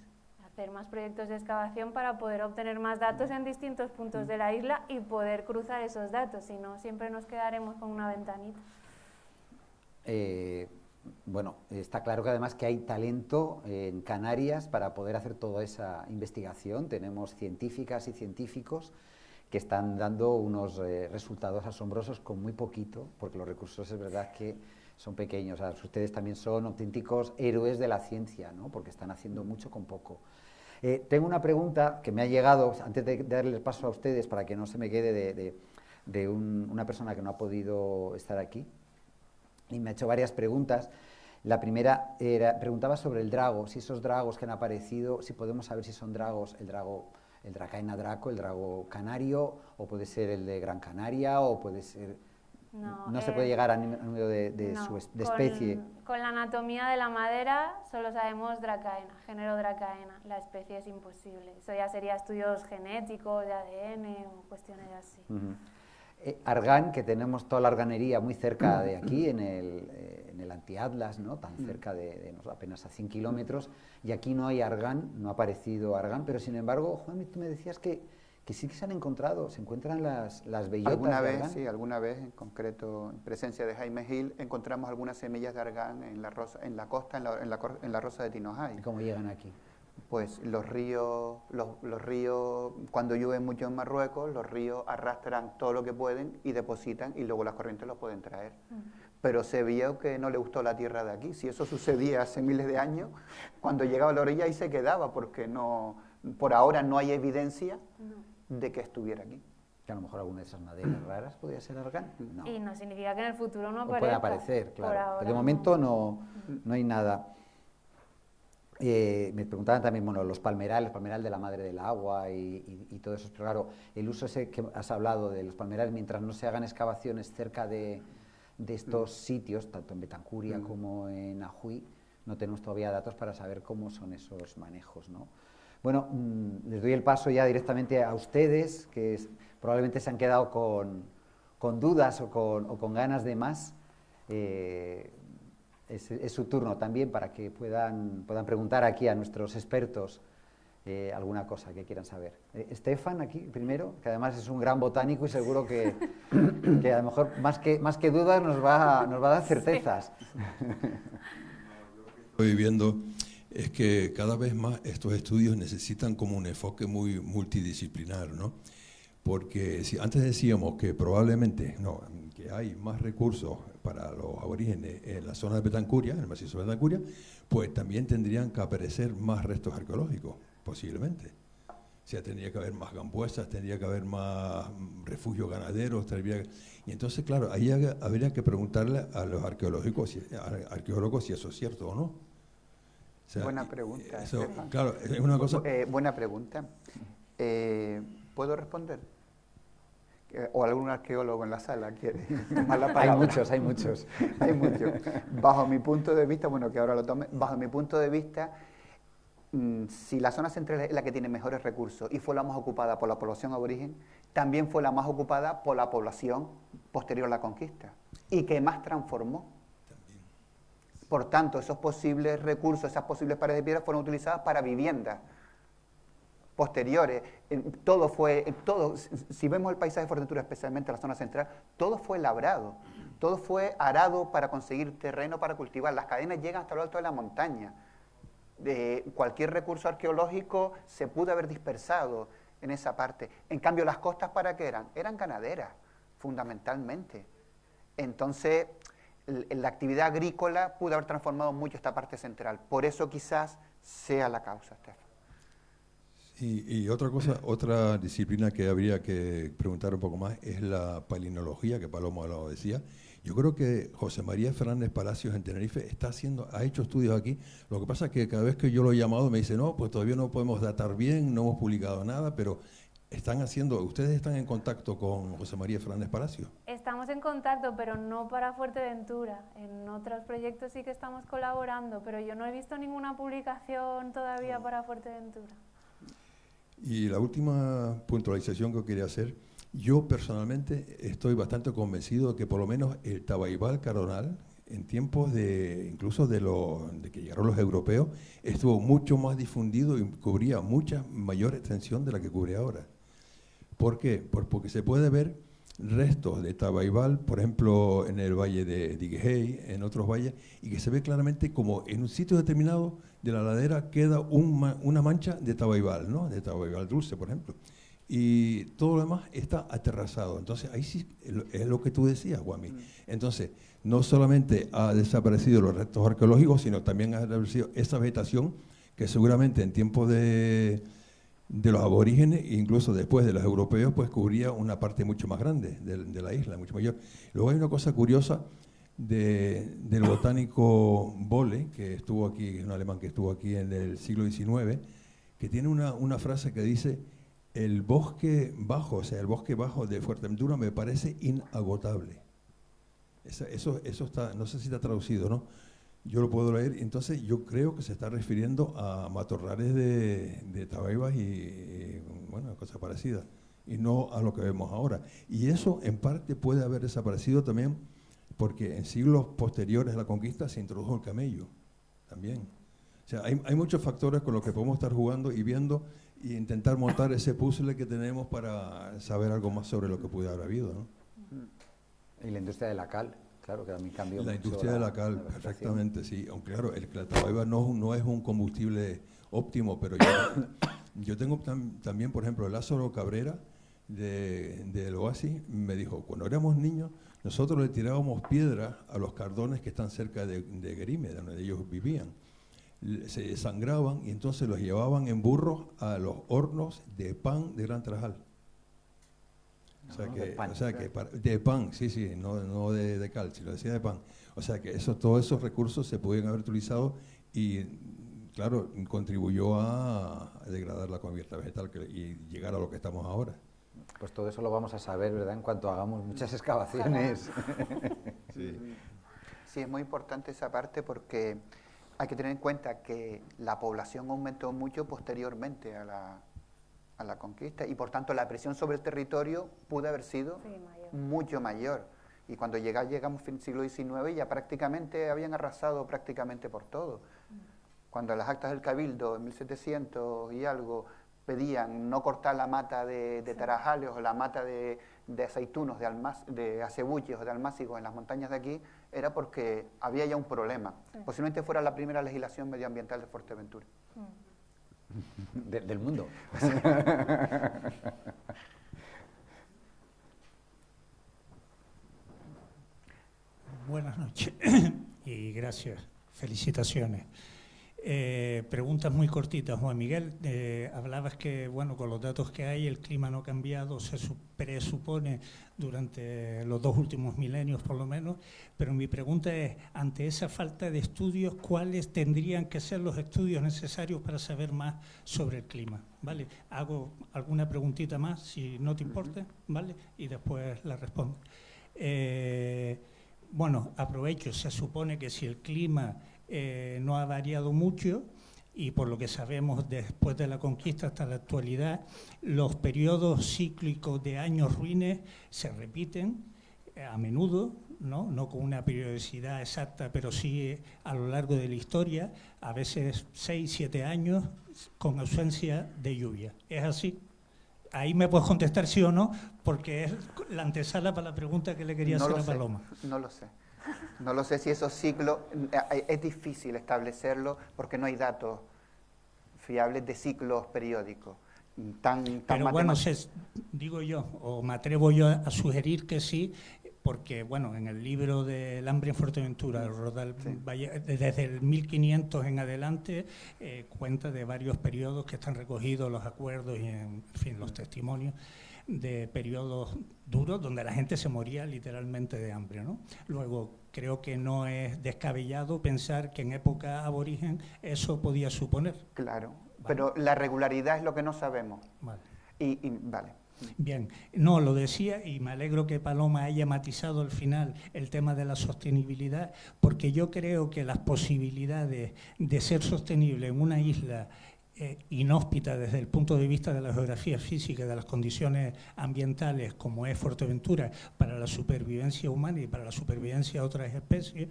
Hacer más proyectos de excavación para poder obtener más datos en distintos puntos de la isla y poder cruzar esos datos, si no siempre nos quedaremos con una ventanita.
Bueno, está claro que además que hay talento en Canarias para poder hacer toda esa investigación. Tenemos científicas y científicos que están dando unos resultados asombrosos con muy poquito, porque los recursos es verdad que son pequeños. O sea, ustedes también son auténticos héroes de la ciencia, ¿no? Porque están haciendo mucho con poco. Tengo una pregunta que me ha llegado, antes de darle el paso a ustedes, para que no se me quede de una persona que no ha podido estar aquí, y me ha hecho varias preguntas. La primera preguntaba sobre el drago, si esos dragos que han aparecido, si podemos saber si son dragos, el Dracaena draco, el drago canario, o puede ser el de Gran Canaria, o puede ser... No se puede llegar al número de especie.
Con la anatomía de la madera solo sabemos Dracaena, género Dracaena. La especie es imposible. Eso ya sería estudios genéticos, de ADN o cuestiones así.
Argán, que tenemos toda la arganería muy cerca de aquí, en el Anti-Atlas, ¿no? Tan cerca apenas a 100 kilómetros, y aquí no hay argán, no ha aparecido argán, pero sin embargo, Juan, tú me decías que sí que se encuentran las bellotas
Alguna
de
vez,
argán.
sí, alguna vez, en concreto, en presencia de Jaime Gil, encontramos algunas semillas de argán en la costa, en la rosa de Tinojay.
¿Y cómo llegan aquí?
Pues los ríos, cuando llueve mucho en Marruecos, los ríos arrastran todo lo que pueden y depositan, y luego las corrientes los pueden traer. Pero se vio que no le gustó la tierra de aquí. Si eso sucedía hace miles de años, cuando llegaba a la orilla ahí se quedaba, porque por ahora no hay evidencia de que estuviera aquí.
Que a lo mejor alguna de esas maderas raras podría ser argán. No.
Y no significa que en el futuro no
O
aparezca.
puede aparecer,
Por
claro.
ahora
Pero de momento no hay nada. Me preguntaban también, bueno, los palmerales, el palmeral de la madre del agua y todo eso. Pero claro, el uso ese que has hablado de los palmerales, mientras no se hagan excavaciones cerca de estos sitios, tanto en Betancuria como en Ajuy, no tenemos todavía datos para saber cómo son esos manejos, ¿no? Bueno, les doy el paso ya directamente a ustedes, que probablemente se han quedado con dudas o con ganas de más. Es su turno también para que puedan preguntar aquí a nuestros expertos alguna cosa que quieran saber. Estefan, aquí primero, que además es un gran botánico y seguro que a lo mejor más que dudas nos va a dar certezas.
Estoy viendo es que cada vez más estos estudios necesitan como un enfoque muy multidisciplinar, ¿no? Porque si antes decíamos que probablemente que hay más recursos para los aborígenes en la zona de Betancuria, en el macizo de Betancuria, pues también tendrían que aparecer más restos arqueológicos, posiblemente. O sea, tendría que haber más gambuesas, tendría que haber más refugios ganaderos, y entonces, claro, ahí habría que preguntarle a los arqueólogos si eso es cierto o no. O sea,
buena pregunta.
Eso, claro, es una cosa...
buena pregunta. ¿Puedo responder? ¿O algún arqueólogo en la sala quiere tomar la palabra?
Hay muchos.
Hay muchos. Bajo mi punto de vista, bueno, que ahora lo tome, bajo mi punto de vista, si la zona central es la que tiene mejores recursos y fue la más ocupada por la población aborigen, también fue la más ocupada por la población posterior a la conquista y que más transformó. Por tanto, esos posibles recursos, esas posibles paredes de piedra fueron utilizadas para viviendas posteriores. Si vemos el paisaje de Fuerteventura, especialmente la zona central, todo fue labrado, todo fue arado para conseguir terreno para cultivar. Las cadenas llegan hasta lo alto de la montaña. Cualquier recurso arqueológico se pudo haber dispersado en esa parte. En cambio, las costas, ¿para qué eran? Eran ganaderas, fundamentalmente. Entonces, la actividad agrícola pudo haber transformado mucho esta parte central. Por eso quizás sea la causa, Estefan.
Y otra cosa, otra disciplina que habría que preguntar un poco más es la palinología, que Paloma lo decía. Yo creo que José María Fernández Palacios en Tenerife ha hecho estudios aquí. Lo que pasa es que cada vez que yo lo he llamado me dice, no, pues todavía no podemos datar bien, no hemos publicado nada, pero ustedes están en contacto con José María Fernández Palacios.
Estamos en contacto, pero no para Fuerteventura. En otros proyectos sí que estamos colaborando, pero yo no he visto ninguna publicación todavía para Fuerteventura.
Y la última puntualización que quería hacer, yo personalmente estoy bastante convencido de que por lo menos el Tabaibal Caronal, en tiempos incluso de que llegaron los europeos, estuvo mucho más difundido y cubría mucha mayor extensión de la que cubre ahora. ¿Por qué? Porque se puede ver restos de Tabaibal, por ejemplo, en el valle de Diguejey, en otros valles, y que se ve claramente como en un sitio determinado de la ladera queda una mancha de Tabaibal, ¿no? De Tabaibal dulce, por ejemplo. Y todo lo demás está aterrazado. Entonces, ahí sí es lo que tú decías, Guami. Entonces, no solamente ha desaparecido los restos arqueológicos, sino también ha desaparecido esa vegetación que seguramente en tiempos de los aborígenes, incluso después de los europeos, pues cubría una parte mucho más grande de la isla, mucho mayor. Luego hay una cosa curiosa del botánico Bolle, que estuvo aquí, un alemán que estuvo aquí en el siglo XIX, que tiene una frase que dice: el bosque bajo, o sea, el bosque bajo de Fuerteventura me parece inagotable. Eso está, no sé si está traducido, ¿no? Yo lo puedo leer, entonces yo creo que se está refiriendo a matorrales de tabaibas y bueno, cosas parecidas. y no a lo que vemos ahora. Y eso en parte puede haber desaparecido también porque en siglos posteriores a la conquista se introdujo el camello también. O sea, hay muchos factores con los que podemos estar jugando y viendo e intentar montar ese puzzle que tenemos para saber algo más sobre lo que puede haber habido, ¿no?
Y la industria de la cal, claro, que también cambió
La
mucho
industria de la cal,
vegetación.
perfectamente, sí. Aunque claro, el Tavaiva no es un combustible óptimo, pero yo tengo también, por ejemplo, Lázaro Cabrera del Oasis me dijo, cuando éramos niños, nosotros le tirábamos piedras a los cardones que están cerca de Grime, donde ellos vivían. Se desangraban y entonces los llevaban en burros a los hornos de pan de Gran Tarajal. De pan, sí, no de cal, sino decía de pan. O sea que todos esos recursos se pueden haber utilizado y, claro, contribuyó a degradar la cubierta vegetal y llegar a lo que estamos ahora.
Pues todo eso lo vamos a saber, ¿verdad?, en cuanto hagamos muchas excavaciones.
Sí, es muy importante esa parte porque hay que tener en cuenta que la población aumentó mucho posteriormente a la conquista y por tanto la presión sobre el territorio pudo haber sido mucho mayor. Y cuando llegamos fin del siglo XIX ya prácticamente habían arrasado prácticamente por todo. Cuando las actas del Cabildo en 1700 y algo pedían no cortar la mata de tarajales o la mata de aceitunos, de acebuches o de almácigos en las montañas de aquí, era porque había ya un problema. Posiblemente fuera la primera legislación medioambiental de Fuerteventura.
Del mundo.
Buenas noches y gracias, felicitaciones. Preguntas muy cortitas, Juan Miguel. Hablabas que, bueno, con los datos que hay, el clima no ha cambiado, se presupone durante los 2 últimos milenios por lo menos, pero mi pregunta es, ante esa falta de estudios, ¿cuáles tendrían que ser los estudios necesarios para saber más sobre el clima? ¿Vale? Hago alguna preguntita más, si no te importa, ¿vale? Y después la respondo. Bueno, aprovecho, se supone que si el clima no ha variado mucho y por lo que sabemos después de la conquista hasta la actualidad, los periodos cíclicos de años ruines se repiten a menudo, no con una periodicidad exacta, pero sí a lo largo de la historia, a veces 6, 7 años con ausencia de lluvia. ¿Es así? Ahí me puedes contestar sí o no, porque es la antesala para la pregunta que le quería hacer a Paloma.
No lo sé. No lo sé si esos ciclos, es difícil establecerlo porque no hay datos fiables de ciclos periódicos.
Pero bueno, digo yo, o me atrevo yo a sugerir que sí, porque bueno, en el libro del hambre en Fuerteventura, Rodal Valle, desde el 1500 en adelante, cuenta de varios periodos que están recogidos, los acuerdos y en fin, los testimonios de periodos duros donde la gente se moría literalmente de hambre, ¿no? Luego, creo que no es descabellado pensar que en época aborigen eso podía suponer.
Claro, ¿vale? Pero la regularidad es lo que no sabemos.
Vale.
Vale.
Bien, no, lo decía y me alegro que Paloma haya matizado al final el tema de la sostenibilidad, porque yo creo que las posibilidades de ser sostenible en una isla inhóspita desde el punto de vista de la geografía física, de las condiciones ambientales, como es Fuerteventura, para la supervivencia humana y para la supervivencia de otras especies,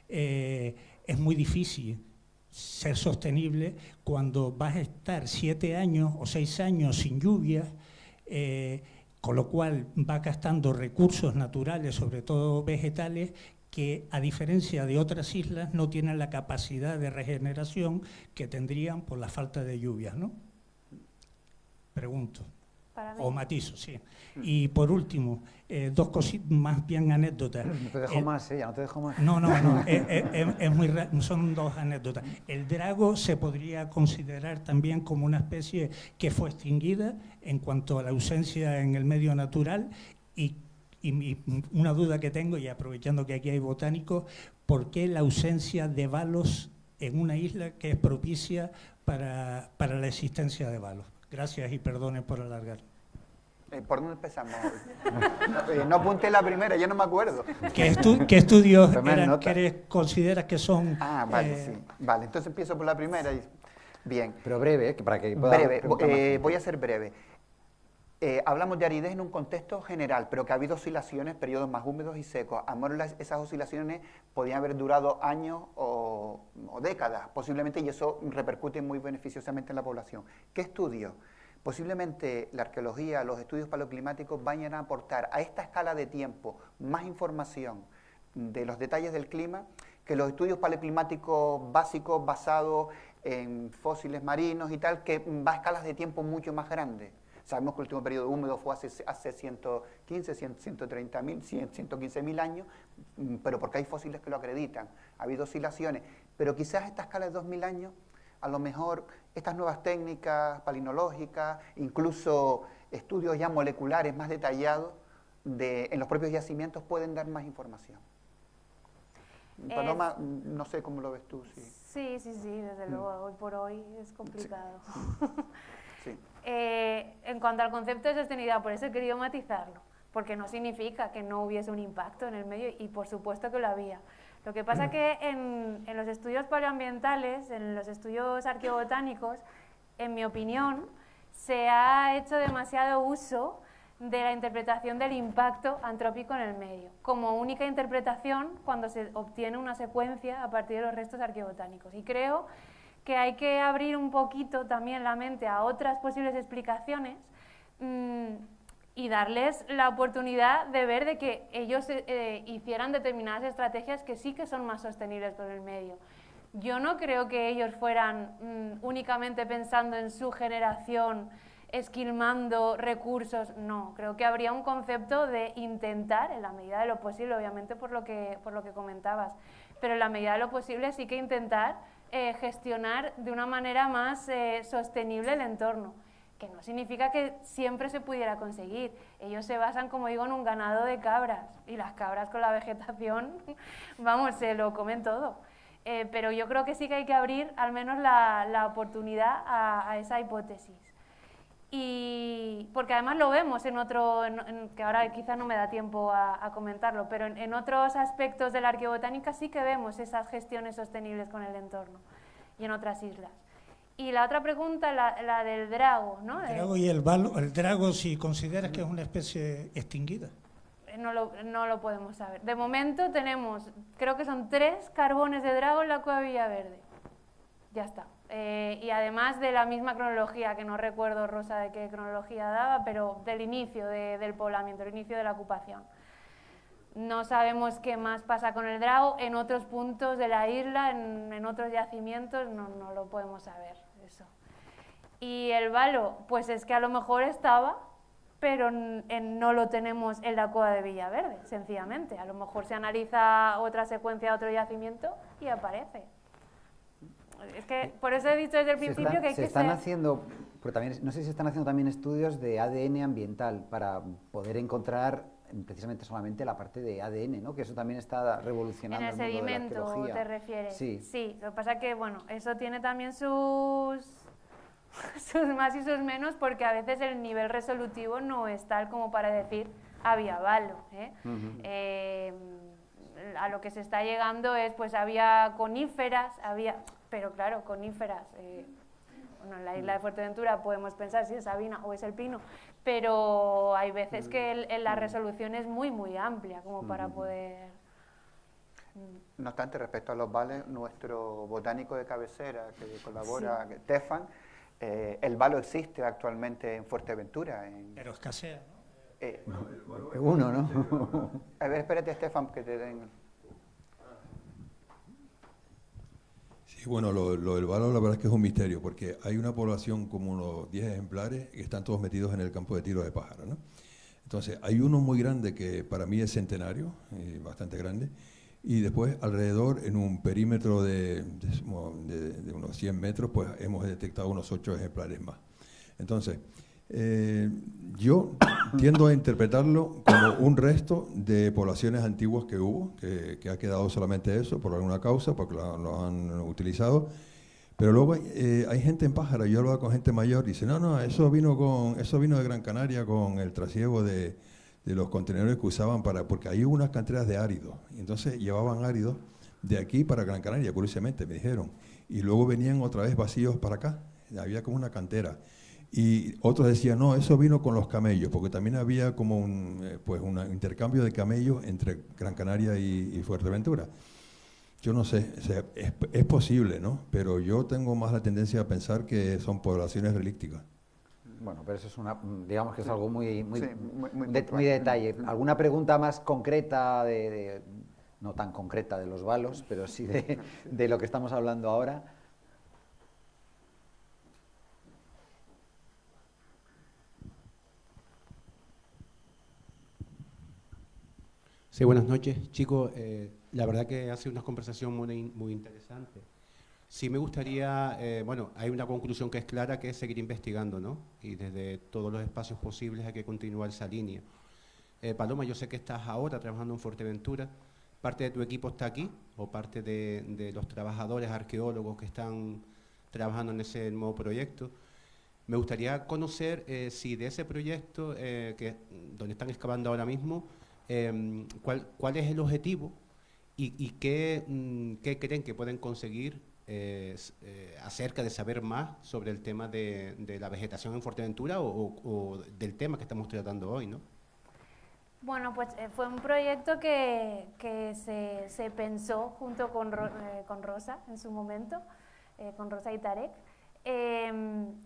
es muy difícil ser sostenible cuando vas a estar 7 años o 6 años sin lluvias, con lo cual va gastando recursos naturales, sobre todo vegetales, que a diferencia de otras islas no tienen la capacidad de regeneración que tendrían por la falta de lluvias, ¿no? Pregunto. O matizo, sí. Y por último, 2 cositas más bien anécdotas.
No te dejo más, ya no te dejo más.
No, es muy son 2 anécdotas. El drago se podría considerar también como una especie que fue extinguida en cuanto a la ausencia en el medio natural y una duda que tengo, y aprovechando que aquí hay botánicos, ¿por qué la ausencia de balos en una isla que es propicia para la existencia de balos? Gracias y perdonen por alargar.
¿Por dónde empezamos? No apunté la primera, yo no me acuerdo.
¿Qué estudios consideras que son?
Ah, vale, sí. Vale, entonces empiezo por la primera. Bien.
Pero breve, para que pueda...
Breve, voy a ser breve. hablamos de aridez en un contexto general, pero que ha habido oscilaciones, periodos más húmedos y secos. A lo mejor esas oscilaciones podían haber durado años o décadas, posiblemente, y eso repercute muy beneficiosamente en la población. ¿Qué estudios? Posiblemente la arqueología, los estudios paleoclimáticos vayan a aportar a esta escala de tiempo más información de los detalles del clima que los estudios paleoclimáticos básicos basados en fósiles marinos y tal, que va a escalas de tiempo mucho más grandes. Sabemos que el último periodo húmedo fue hace 115, 130.000, 115.000 años, pero porque hay fósiles que lo acreditan. Ha habido oscilaciones, pero quizás a esta escala de 2.000 años, a lo mejor estas nuevas técnicas palinológicas, incluso estudios ya moleculares más detallados en los propios yacimientos pueden dar más información. Paloma, no sé cómo lo ves tú.
Sí, desde luego, hoy por hoy es complicado.
Sí.
En cuanto al concepto de sostenibilidad, por eso he querido matizarlo, porque no significa que no hubiese un impacto en el medio, y por supuesto que lo había. Lo que pasa que en los estudios paleoambientales, en los estudios arqueobotánicos, en mi opinión, se ha hecho demasiado uso de la interpretación del impacto antrópico en el medio, como única interpretación cuando se obtiene una secuencia a partir de los restos arqueobotánicos. Y creo que hay que abrir un poquito también la mente a otras posibles explicaciones y darles la oportunidad de ver de que ellos hicieran determinadas estrategias que sí que son más sostenibles con el medio. Yo no creo que ellos fueran únicamente pensando en su generación, esquilmando recursos, no. Creo que habría un concepto de intentar, en la medida de lo posible, obviamente por lo que comentabas, pero en la medida de lo posible sí que intentar gestionar de una manera más sostenible el entorno, que no significa que siempre se pudiera conseguir. Ellos se basan, como digo, en un ganado de cabras, y las cabras con la vegetación, vamos, se lo comen todo. Pero yo creo que sí que hay que abrir al menos la oportunidad a esa hipótesis. Y porque además lo vemos que ahora quizás no me da tiempo a comentarlo, pero en otros aspectos de la arqueobotánica sí que vemos esas gestiones sostenibles con el entorno y en otras islas. Y la otra pregunta, la del drago, ¿no?
El drago y el balo. El drago, si consideras que es una especie extinguida.
No lo podemos saber. De momento tenemos, creo que son 3 carbones de drago en la cueva de Villaverde. Ya está. Y además de la misma cronología, que no recuerdo, Rosa, de qué cronología daba, pero del inicio del poblamiento, el inicio de la ocupación. No sabemos qué más pasa con el drago en otros puntos de la isla, en otros yacimientos, no lo podemos saber, eso. Y el balo, pues es que a lo mejor estaba, pero no lo tenemos en la cueva de Villaverde, sencillamente. A lo mejor se analiza otra secuencia de otro yacimiento y aparece. Es que por eso he dicho desde el principio que hay que
están haciendo, pero también, no sé si se están haciendo también estudios de ADN ambiental para poder encontrar precisamente solamente la parte de ADN, ¿no? Que eso también está revolucionando
el mundo de la arqueología. ¿En el sedimento te refieres? Sí, lo que pasa es que, bueno, eso tiene también sus más y sus menos, porque a veces el nivel resolutivo no es tal como para decir había balo, a lo que se está llegando es, pues había coníferas, pero claro, coníferas, bueno, en la isla de Fuerteventura podemos pensar si es sabina o es el pino, pero hay veces que la resolución es muy, muy amplia como para poder...
No obstante, respecto a los vales, nuestro botánico de cabecera que colabora, Stefan, el balo existe actualmente en Fuerteventura.
Pero escasea, ¿no?
Uno, ¿no?
A ver, espérate, Stefan, que te den...
Sí, bueno, lo del balo la verdad es que es un misterio, porque hay una población como unos 10 ejemplares que están todos metidos en el campo de tiro de pájaro, ¿no? Entonces, hay uno muy grande que para mí es centenario, bastante grande, y después alrededor, en un perímetro de unos 100 metros, pues hemos detectado unos 8 ejemplares más. Entonces, yo tiendo a interpretarlo como un resto de poblaciones antiguas que hubo, que ha quedado solamente eso, por alguna causa, porque lo han utilizado. Pero luego hay gente en Pájara, yo hablaba con gente mayor, y dice, no, eso vino de Gran Canaria con el trasiego de los contenedores que usaban porque ahí hubo unas canteras de áridos, y entonces llevaban áridos de aquí para Gran Canaria, curiosamente, me dijeron, y luego venían otra vez vacíos para acá, había como una cantera. Y otros decían, no, eso vino con los camellos, porque también había como un intercambio de camellos entre Gran Canaria y Fuerteventura. Yo no sé, o sea, es posible, ¿no? Pero yo tengo más la tendencia a pensar que son poblaciones relícticas.
Bueno, pero eso es digamos que es algo muy
puntual.
detalle. ¿Alguna pregunta más concreta, no tan concreta de los balos, pero sí de lo que estamos hablando ahora?
Sí, buenas noches, chicos. La verdad que ha sido una conversación muy interesante. Sí me gustaría, bueno, hay una conclusión que es clara, que es seguir investigando, ¿no? Y desde todos los espacios posibles hay que continuar esa línea. Paloma, yo sé que estás ahora trabajando en Fuerteventura. ¿Parte de tu equipo está aquí o parte de los trabajadores arqueólogos que están trabajando en ese nuevo proyecto? Me gustaría conocer si de ese proyecto, donde están excavando ahora mismo, ¿cuál es el objetivo y qué creen que pueden conseguir acerca de saber más sobre el tema de la vegetación en Fuerteventura o del tema que estamos tratando hoy, ¿no?
Bueno, pues fue un proyecto que se pensó junto con Rosa en su momento, con Rosa y Tarek.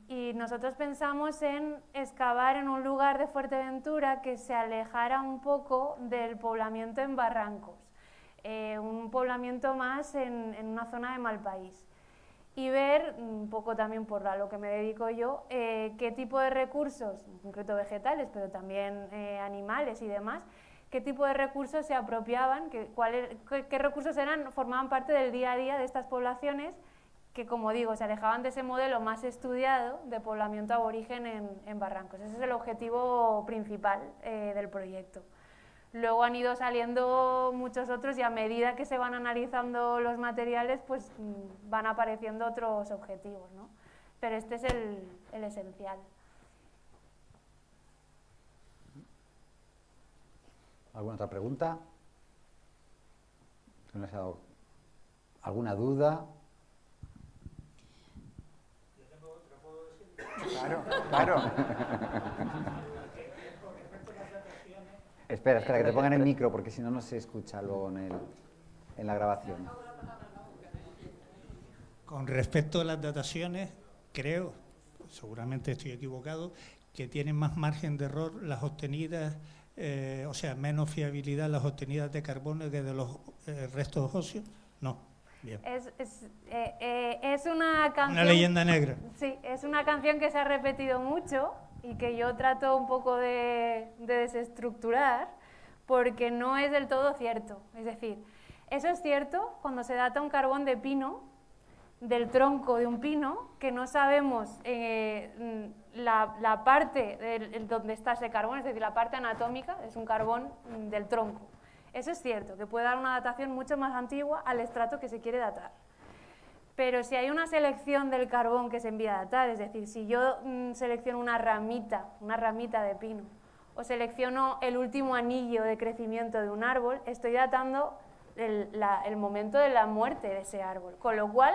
Y nosotros pensamos en excavar en un lugar de Fuerteventura que se alejara un poco del poblamiento en barrancos, un poblamiento más en una zona de mal país, y ver un poco también por lo que me dedico yo, qué tipo de recursos, en concreto vegetales, pero también animales y demás, qué tipo de recursos se apropiaban, qué recursos formaban parte del día a día de estas poblaciones, que, como digo, se alejaban de ese modelo más estudiado de poblamiento aborigen en barrancos. Ese es el objetivo principal del proyecto. Luego han ido saliendo muchos otros y a medida que se van analizando los materiales, pues van apareciendo otros objetivos, ¿no? Pero este es el esencial.
¿Alguna otra pregunta? ¿No les ha dado alguna duda?
Claro.
Espera, que te pongan el micro, porque si no, no se escucha luego en la grabación.
Con respecto a las dataciones, creo, seguramente estoy equivocado, que tienen más margen de error las obtenidas, o sea, menos fiabilidad las obtenidas de carbono que de los restos óseos. No. Bien.
Es una canción...
Una leyenda negra.
Sí, es una canción que se ha repetido mucho y que yo trato un poco de desestructurar, porque no es del todo cierto. Es decir, eso es cierto cuando se data un carbón de pino, del tronco de un pino, que no sabemos la parte donde está ese carbón, es decir, la parte anatómica, es un carbón del tronco. Eso es cierto, que puede dar una datación mucho más antigua al estrato que se quiere datar. Pero si hay una selección del carbón que se envía a datar, es decir, si yo selecciono una ramita de pino, o selecciono el último anillo de crecimiento de un árbol, estoy datando el momento de la muerte de ese árbol. Con lo cual,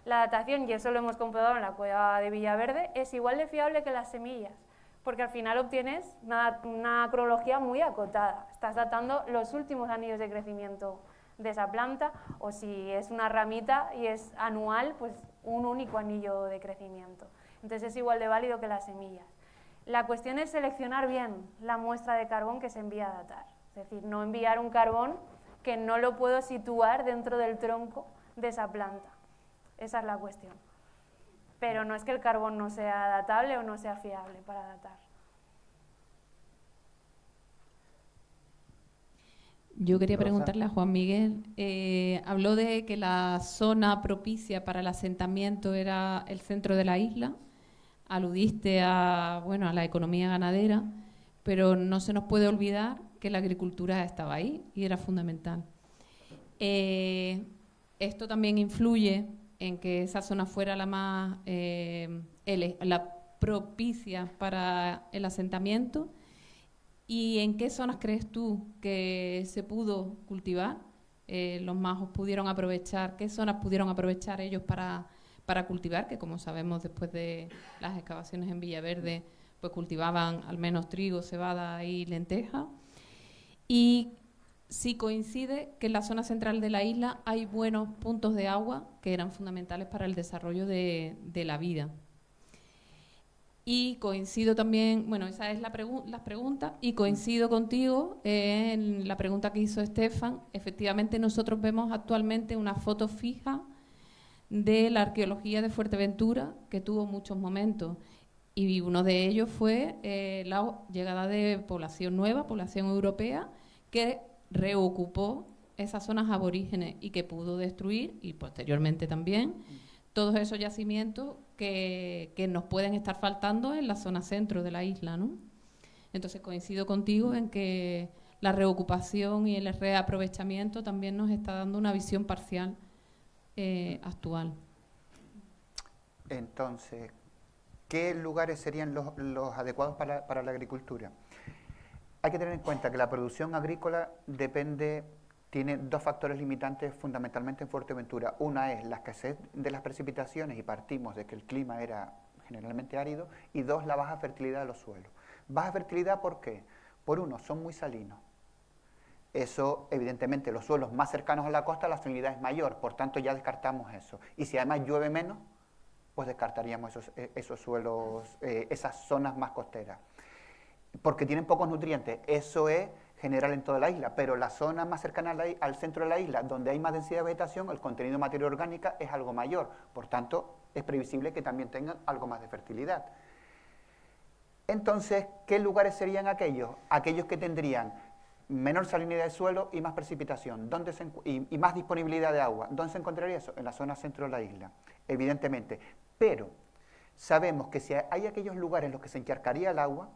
la datación, y eso lo hemos comprobado en la cueva de Villaverde, es igual de fiable que las semillas, porque al final obtienes una cronología muy acotada. Estás datando los últimos anillos de crecimiento de esa planta, o si es una ramita y es anual, pues un único anillo de crecimiento. Entonces es igual de válido que las semillas. La cuestión es seleccionar bien la muestra de carbón que se envía a datar. Es decir, no enviar un carbón que no lo puedo situar dentro del tronco de esa planta. Esa es la cuestión. Pero no es que el carbón no sea datable o no sea fiable para datar.
Yo quería preguntarle a Juan Miguel, habló de que la zona propicia para el asentamiento era el centro de la isla, aludiste a la economía ganadera, pero no se nos puede olvidar que la agricultura estaba ahí y era fundamental. Esto también influye en que esa zona fuera la más la propicia para el asentamiento. ¿Y en qué zonas crees tú que se pudo cultivar? Los majos pudieron aprovechar, ¿qué zonas pudieron aprovechar ellos para para cultivar, que como sabemos después de las excavaciones en Villaverde, pues cultivaban al menos trigo, cebada y lenteja. Y sí coincide que en la zona central de la isla hay buenos puntos de agua que eran fundamentales para el desarrollo de la vida. Y coincido también, bueno, esa es las preguntas, y coincido contigo en la pregunta que hizo Estefan. Efectivamente, nosotros vemos actualmente una foto fija de la arqueología de Fuerteventura, que tuvo muchos momentos, y uno de ellos fue la llegada de población nueva, población europea, que reocupó esas zonas aborígenes y que pudo destruir, y posteriormente también, todos esos yacimientos que nos pueden estar faltando en la zona centro de la isla, ¿no? Entonces coincido contigo en que la reocupación y el reaprovechamiento también nos está dando una visión parcial actual.
Entonces, ¿qué lugares serían los adecuados para la agricultura? Hay que tener en cuenta que la producción agrícola tiene dos factores limitantes fundamentalmente en Fuerteventura. Una es la escasez de las precipitaciones, y partimos de que el clima era generalmente árido, y dos, la baja fertilidad de los suelos. Baja fertilidad, ¿por qué? Por uno, son muy salinos. Eso, evidentemente, los suelos más cercanos a la costa, la salinidad es mayor, por tanto ya descartamos eso. Y si además llueve menos, pues descartaríamos esos suelos, esas zonas más costeras. Porque tienen pocos nutrientes, eso es general en toda la isla, pero la zona más cercana al centro de la isla, donde hay más densidad de vegetación, el contenido de materia orgánica es algo mayor, por tanto es previsible que también tengan algo más de fertilidad. Entonces, ¿qué lugares serían aquellos? Aquellos que tendrían menor salinidad de suelo y más precipitación, y más disponibilidad de agua. ¿Dónde se encontraría eso? En la zona centro de la isla, evidentemente. Pero sabemos que si hay aquellos lugares en los que se encharcaría el agua,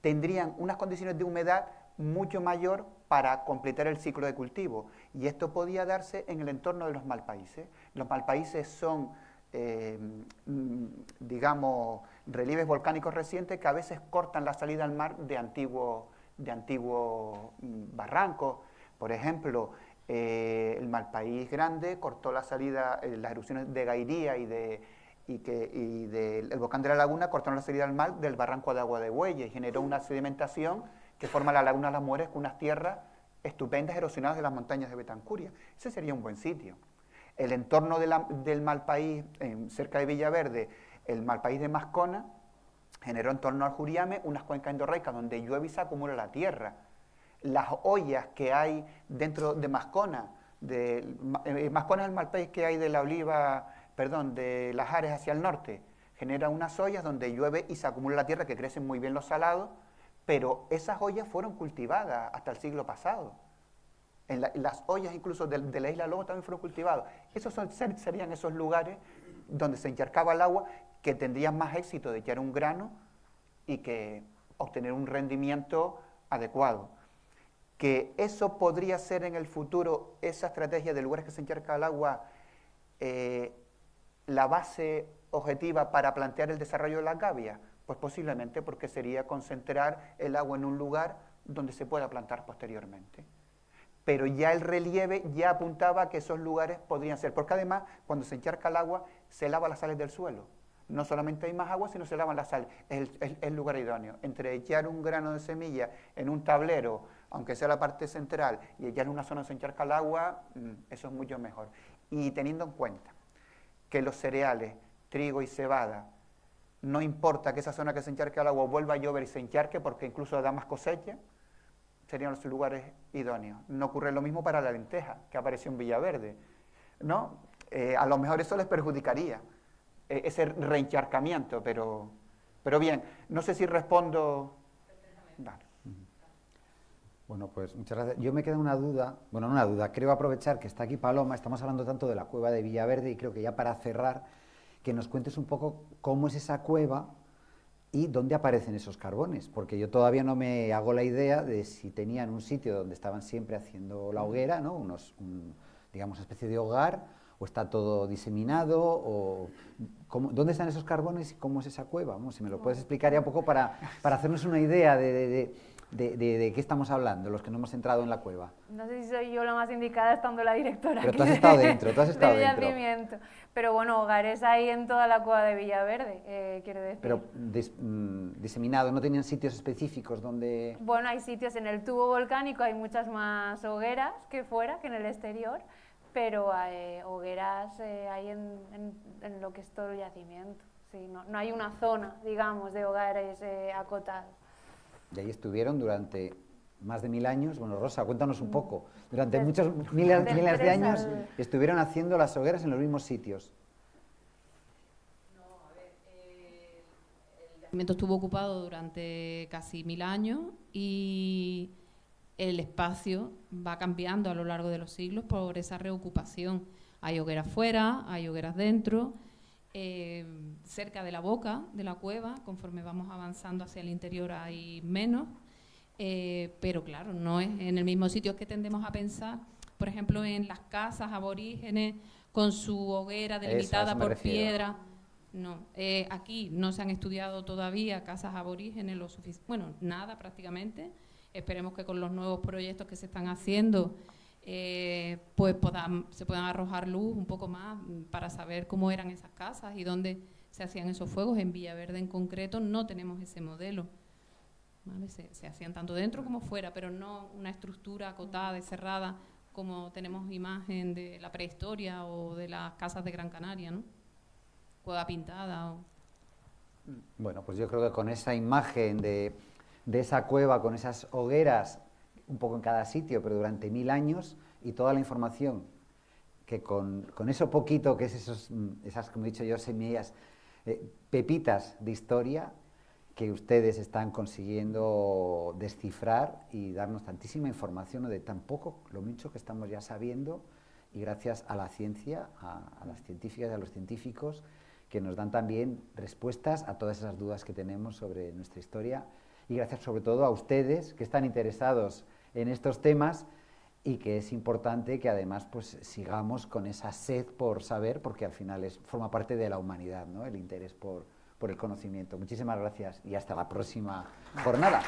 tendrían unas condiciones de humedad mucho mayor para completar el ciclo de cultivo. Y esto podía darse en el entorno de los malpaíses. Los malpaíses son, digamos, relieves volcánicos recientes que a veces cortan la salida al mar de antiguos barrancos. Por ejemplo, el Malpaís Grande cortó la salida, las erupciones de Gairía y del volcán de la Laguna cortaron la salida al mar del barranco de Agua de Bueyes y generó una sedimentación que forma la Laguna de las Mujeres con unas tierras estupendas erosionadas de las montañas de Betancuria. Ese sería un buen sitio. El entorno del Malpaís, cerca de Villaverde, el Malpaís de Mascona, generó en torno al Juriame unas cuencas endorreicas donde llueve y se acumula la tierra. Las ollas que hay dentro de Mascona, Mascona es el Malpaís que hay de la Oliva, de Las Ares hacia el norte, genera unas ollas donde llueve y se acumula la tierra, que crecen muy bien los salados, pero esas ollas fueron cultivadas hasta el siglo pasado. Las ollas incluso de la isla Lobo también fueron cultivadas. Esos serían esos lugares donde se encharcaba el agua, que tendrían más éxito de echar un grano y que obtener un rendimiento adecuado. Que eso podría ser en el futuro, esa estrategia de lugares que se encharca el agua, la base objetiva para plantear el desarrollo de las gavias. Pues posiblemente, porque sería concentrar el agua en un lugar donde se pueda plantar posteriormente. Pero ya el relieve ya apuntaba a que esos lugares podrían ser, porque además cuando se encharca el agua se lava las sales del suelo. No solamente hay más agua, sino se lavan las sales. Es el lugar idóneo. Entre echar un grano de semilla en un tablero, aunque sea la parte central, y echar en una zona donde se encharca el agua, eso es mucho mejor. Y teniendo en cuenta que los cereales, trigo y cebada, no importa que esa zona que se encharque el agua vuelva a llover y se encharque, porque incluso da más cosecha, serían los lugares idóneos. No ocurre lo mismo para la lenteja, que apareció en Villaverde, ¿no? A lo mejor eso les perjudicaría, ese reencharcamiento, pero bien, no sé si respondo. Vale.
Bueno, pues muchas gracias. Yo me queda una duda, bueno, no una duda, creo aprovechar que está aquí Paloma, estamos hablando tanto de la cueva de Villaverde y creo que ya para cerrar, que nos cuentes un poco cómo es esa cueva y dónde aparecen esos carbones, porque yo todavía no me hago la idea de si tenían un sitio donde estaban siempre haciendo la hoguera, ¿no? Digamos, una especie de hogar, o está todo diseminado, o ¿dónde están esos carbones y cómo es esa cueva? Vamos, si me lo puedes explicar ya un poco para hacernos una idea ¿De qué estamos hablando, los que no hemos entrado en la cueva?
No sé si soy yo la más indicada estando la directora.
Pero tú has estado dentro,
del yacimiento. Pero bueno, hogares hay en toda la cueva de Villaverde, quiero decir.
Pero diseminados, ¿no tenían sitios específicos donde...?
Bueno, hay sitios en el tubo volcánico, hay muchas más hogueras que fuera, que en el exterior, pero hay hogueras hay en lo que es todo el yacimiento. Sí, no hay una zona, digamos, de hogares acotados.
Y ahí estuvieron durante más de 1000 años. Bueno, Rosa, cuéntanos un poco. Durante muchos miles de años estuvieron haciendo las hogueras en los mismos sitios.
No, a ver, el yacimiento estuvo ocupado durante casi 1000 años y el espacio va cambiando a lo largo de los siglos por esa reocupación. Hay hogueras fuera, hay hogueras dentro. Cerca de la boca de la cueva, conforme vamos avanzando hacia el interior hay menos, pero claro, no es en el mismo sitio. Es que tendemos a pensar, por ejemplo, en las casas aborígenes con su hoguera delimitada por piedra. No, aquí no se han estudiado todavía casas aborígenes lo suficiente, bueno, nada prácticamente. Esperemos que con los nuevos proyectos que se están haciendo pues se puedan arrojar luz un poco más para saber cómo eran esas casas y dónde se hacían esos fuegos. En Villaverde en concreto no tenemos ese modelo, ¿vale? Se hacían tanto dentro como fuera, pero no una estructura acotada y cerrada como tenemos imagen de la prehistoria o de las casas de Gran Canaria, ¿no? Cueva pintada.
Bueno, pues yo creo que con esa imagen de esa cueva, con esas hogueras, un poco en cada sitio, pero durante 1000 años, y toda la información que con eso poquito, que es esas, como he dicho yo, semillas, pepitas de historia que ustedes están consiguiendo descifrar y darnos tantísima información, de tan poco, lo mucho que estamos ya sabiendo, y gracias a la ciencia, a las científicas y a los científicos, que nos dan también respuestas a todas esas dudas que tenemos sobre nuestra historia, y gracias sobre todo a ustedes que están interesados en estos temas y que es importante que además pues sigamos con esa sed por saber, porque al final forma parte de la humanidad, ¿no? El interés por el conocimiento. Muchísimas gracias y hasta la próxima jornada.